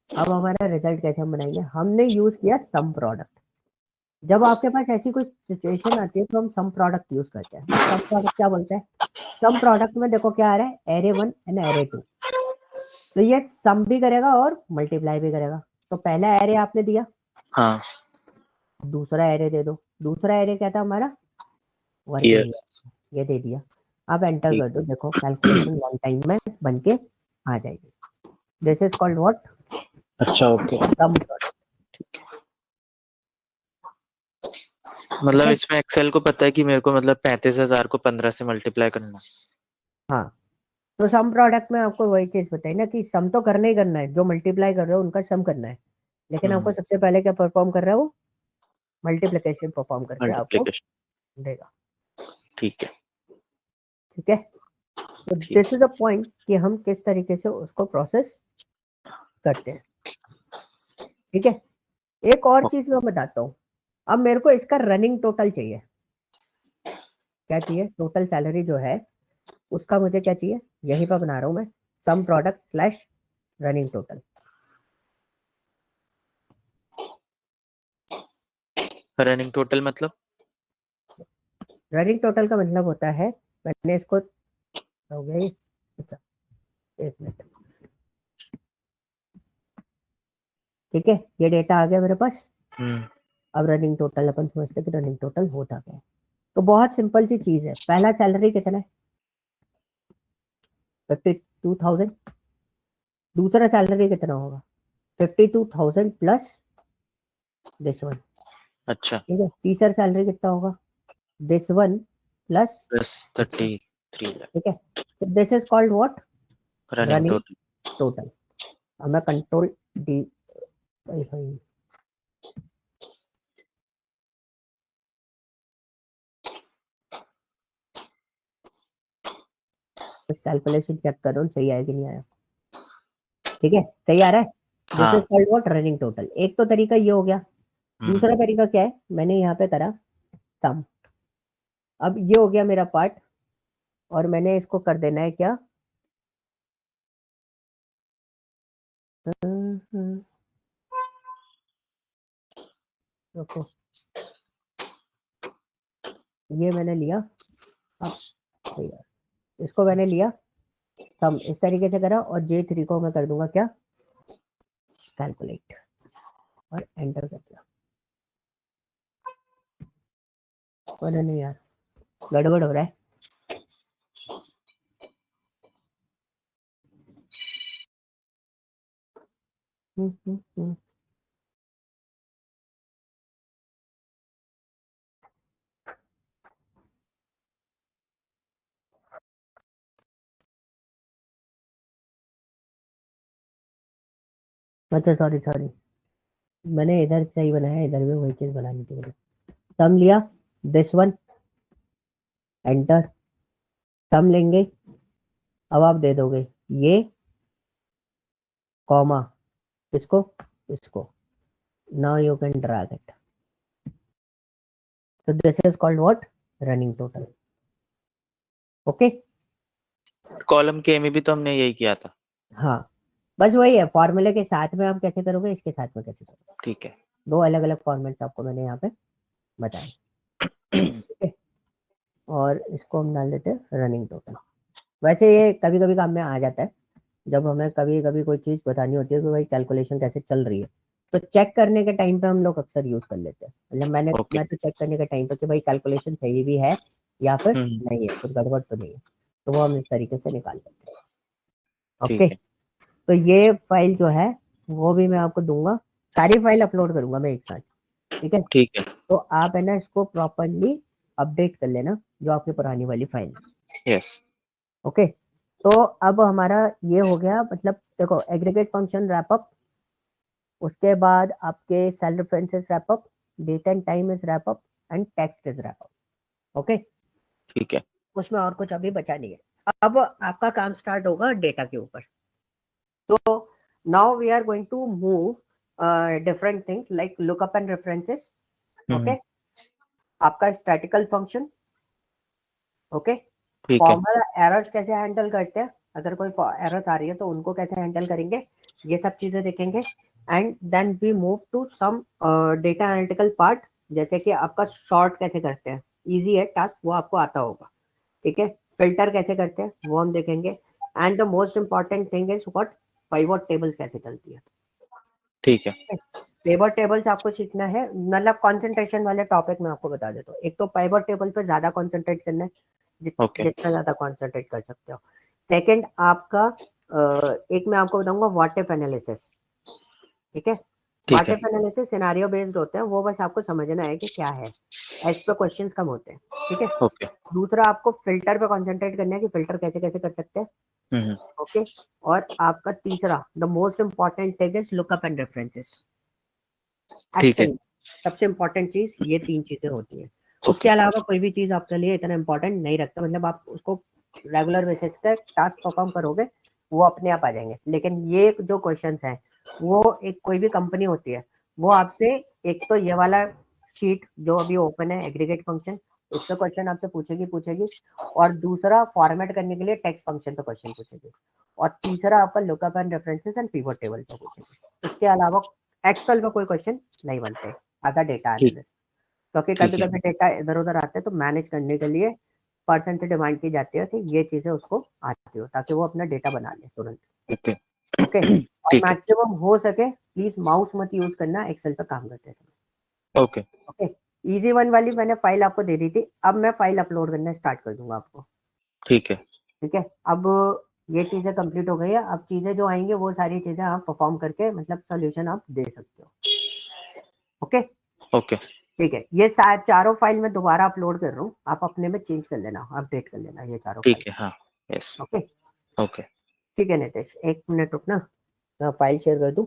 A: अब हमारा रिजल्ट कैसे हम बनाएंगे? हमने यूज किया सम प्रोडक्ट। जब आपके पास ऐसी कोई सिचुएशन आती है तो हम सम प्रोडक्ट यूज करते हैं। सम प्रोडक्ट क्या बोलते हैं? सम प्रोडक्ट में देखो क्या आ रहा है, एरे 1 एंड एरे 2। तो ये सम भी करेगा और मल्टीप्लाई भी करेगा। तो पहला एरे आपने दिया,
B: हाँ
A: दूसरा एरे दे दो। दूसरा एरे क्या था हमारा,
B: ये
A: वर्किंग, ये दे दिया। अब एंटर
B: ठीक।
A: कर दो, देखो कैलकुलेशन वन टाइम में बन के आ जाएगी। दिस इज कॉल्ड व्हाट,
B: अच्छा ओके।
A: Some product.
B: मतलब इसमें एक्सेल को पता है कि मेरे को मतलब 35,000 को 15 से मल्टीप्लाई करना है।
A: हाँ, तो सम प्रोडक्ट में आपको वही चीज बताई ना कि सम तो करना ही करना है, जो मल्टीप्लाई कर रहे हो उनका सम करना है। लेकिन आपको सबसे पहले क्या परफॉर्म कर रहा है वो, मल्टीप्लिकेशन परफॉर्म करके आपको
B: मल्टीप्लिकेशन।
A: देगा।
B: ठीक है।
A: ठीक है। तो
B: ठीक
A: दिस इज अ पॉइंट कि हम किस तरीके से उसको प्रोसेस करते हैं। ठीक है। एक और चीज मैं बताता हूँ। अब मेरे को इसका रनिंग टोटल चाहिए। क्या चाहिए? टोटल सैलरी जो है उसका मुझे क्या चाहिए, यहीं पर बना रहा हूं मैं, sum product slash running total.
B: Running total मतलब?
A: रनिंग टोटल का मतलब होता है, मैंने इसको, हो गया ये? अच्छा, एक मिनट। ठीक है, ये डेटा आ गया मेरे पास। अब रनिंग टोटल अपन समझते हैं कि रनिंग टोटल होता क्या है। तो बहुत सिंपल सी चीज है। पहला सैलरी कितना है, 52,000। दूसरा सैलरी कितना होगा, 52,000 प्लस दिस वन।
B: अच्छा।
A: ठीक है। तीसरा सैलरी कितना होगा, this one plus
B: plus
A: this one.
B: 33 lakh.
A: ठीक है। तो this is called what,
B: running
A: running
B: total.
A: Total. अब मैं कंट्रोल डी, कैलकुलेशन चेक करो सही आया कि नहीं आया। ठीक है, सही आ रहा है। दिस इज
B: हाँ।
A: Called what, running total. एक तो तरीका ये हो गया। दूसरा तरीका क्या है, मैंने यहाँ पे करा सम। अब ये हो गया मेरा पार्ट, और मैंने इसको कर देना है क्या, रुको, ये मैंने लिया। अब इसको मैंने लिया सम, इस तरीके से करा, और J3 को मैं कर दूंगा क्या, कैलकुलेट, और एंटर कर दिया। पता नहीं यार, गड़बड़ हो रहा है। हम्म। अच्छा, सॉरी सॉरी, मैंने इधर सही बनाया, इधर भी वही चीज बनानी थी मुझे। सम लिया, दिस वन, एंटर। सम लेंगे, अब आप दे दोगे ये, कॉमा, इसको, इसको। Now you can drag it. तो this is called what, running total. Okay.
B: Column के में भी तो हमने यही किया था।
A: हाँ, बस वही है, फॉर्मूले के साथ में आप कैसे करोगे, इसके साथ में कैसे करोगे।
B: ठीक है।
A: दो अलग अलग फॉर्मेट्स आपको मैंने यहाँ पे बताए। ठीक है, और इसको हम डाल देते हैं रनिंग टोटल। वैसे ये कभी कभी काम में आ जाता है, जब हमें कभी कभी कोई चीज बतानी होती है कि भाई कैलकुलेशन कैसे चल रही है, तो चेक करने के टाइम पे हम लोग अक्सर यूज कर लेते हैं। मतलब
B: ओके।
A: मैं तो चेक करने के टाइम पे कि भाई कैलकुलेशन सही भी है या फिर
B: हम्म,
A: नहीं है, कुछ गड़बड़ तो नहीं है, तो वो हम इस तरीके से निकाल लेते हैं। ओके,
B: ठीक है।
A: तो ये फाइल जो है वो भी मैं आपको दूंगा, सारी फाइल अपलोड करूंगा मैं एक साथ। ठीक है,
B: ठीक है।
A: तो आप है ना इसको प्रॉपरली अपडेट कर लेना जो आपकी पुरानी वाली फाइल है।
B: यस।
A: ओके, तो अब हमारा ये हो गया, मतलब देखो एग्रीगेट फंक्शन रैपअप, उसके बाद आपके cell references wrap up, date and time is wrap up, and text is wrap up. Okay,
B: ठीक है।
A: उसमें और कुछ अभी बचा नहीं है। अब आपका काम स्टार्ट होगा डेटा के ऊपर। तो now we are going to move different things like lookup and references. Okay, आपका स्टैटिकल फंक्शन। ओके,
B: ठीक है।
A: फॉर्मल एरर्स कैसे हैंडल करते हैं, अगर कोई एरर्स आ रही है तो उनको कैसे हैंडल करेंगे, ये सब चीजें देखेंगे। And then we move to some data analytical part, जैसे कि आपका शॉर्ट कैसे करते हैं, इजी है टास्क, वो आपको आता होगा। ठीक है, फिल्टर कैसे करते हैं वो हम देखेंगे। And the most important thing is what, pivot tables कैसे चलती है।
B: ठीक है।
A: पाइवट टेबल्स आपको सीखना है, मतलब कंसंट्रेशन वाले टॉपिक में आपको बता देता हूँ। एक तो पाइवट टेबल पर ज्यादा कंसंट्रेट करना है,
B: ओके।
A: जितना ज्यादा कंसंट्रेट कर सकते हो। सेकंड आपका एक मैं आपको बताऊंगा व्हाट इफ एनालिसिस। ठीक है,
B: ठीक
A: व्हाट
B: है।
A: इफ एनालिसिस सिनेरियो बेस्ड होते हैं, वो बस आपको समझना है कि क्या है, इस पे क्वेश्चंस कम होते हैं। ठीक है,
B: ओके।
A: दूसरा आपको फिल्टर पे कंसंट्रेट करना है कि फिल्टर कैसे कैसे कर सकते हैं।
B: हम्म।
A: ओके, और आपका तीसरा the most important thing is lookup and references.
B: ठीक है।
A: एक्सेल सबसे इंपॉर्टेंट चीज, ये तीन चीजें होती हैं। उसके
B: ओके।
A: अलावा कोई भी चीज आपके लिए इतना इंपॉर्टेंट नहीं रखता, मतलब आप उसको रेगुलर बेसिस पे टास्क परफॉर्म करोगे वो अपने आप आ जाएंगे। लेकिन ये जो क्वेश्चंस हैं वो एक कोई भी कंपनी होती है वो आपसे, एक तो ये वाला शीट जो अभी ओपन है एग्रीगेट फंक्शन, इस पे क्वेश्चन आपसे पूछेगी पूछेगी, और दूसरा फॉर्मेट करने के लिए टेक्स्ट फंक्शन पे क्वेश्चन पूछेगी, और तीसरा आपका lookup and references and pivot table पे पूछेगी। इसके अलावा एक्सेल में कोई क्वेश्चन नहीं बनते एज अ डेटा
B: ठीक।
A: एनालिस्ट, क्योंकि
B: ठीक
A: कभी
B: है।
A: कभी डेटा इधर उधर आते हैं तो मैनेज करने के लिए पर्सन से डिमांड की जाती है कि ये चीजें उसको आती हो, ताकि वो अपना डेटा बना ले तुरंत।
B: ओके।
A: ओके, और
B: ठीक है।
A: मैक्सिमम हो सके प्लीज माउस मत यूज करना एक्सेल पे काम करते हैं।
B: ओके।
A: ओके, इजी वन वाली मैंने फाइल आपको दे दी थी, अब मैं फाइल अपलोड करना स्टार्ट कर दूंगा आपको।
B: ठीक है।
A: ठीक है, अब ये चीजें कंप्लीट हो गई है, अब चीजें जो आएंगे वो सारी चीजें आप परफॉर्म करके मतलब सोल्यूशन आप दे सकते हो। Okay,
B: okay.
A: ठीक है, ये चारों फाइल मैं दोबारा अपलोड कर रहा हूँ, आप अपने में चेंज कर लेना, अपडेट कर लेना ये चारों फाइल।
B: ठीक है। हाँ। यस।
A: Okay,
B: okay.
A: ठीक है नितेश, एक मिनट रुकना, मैं फाइल शेयर कर दूँ।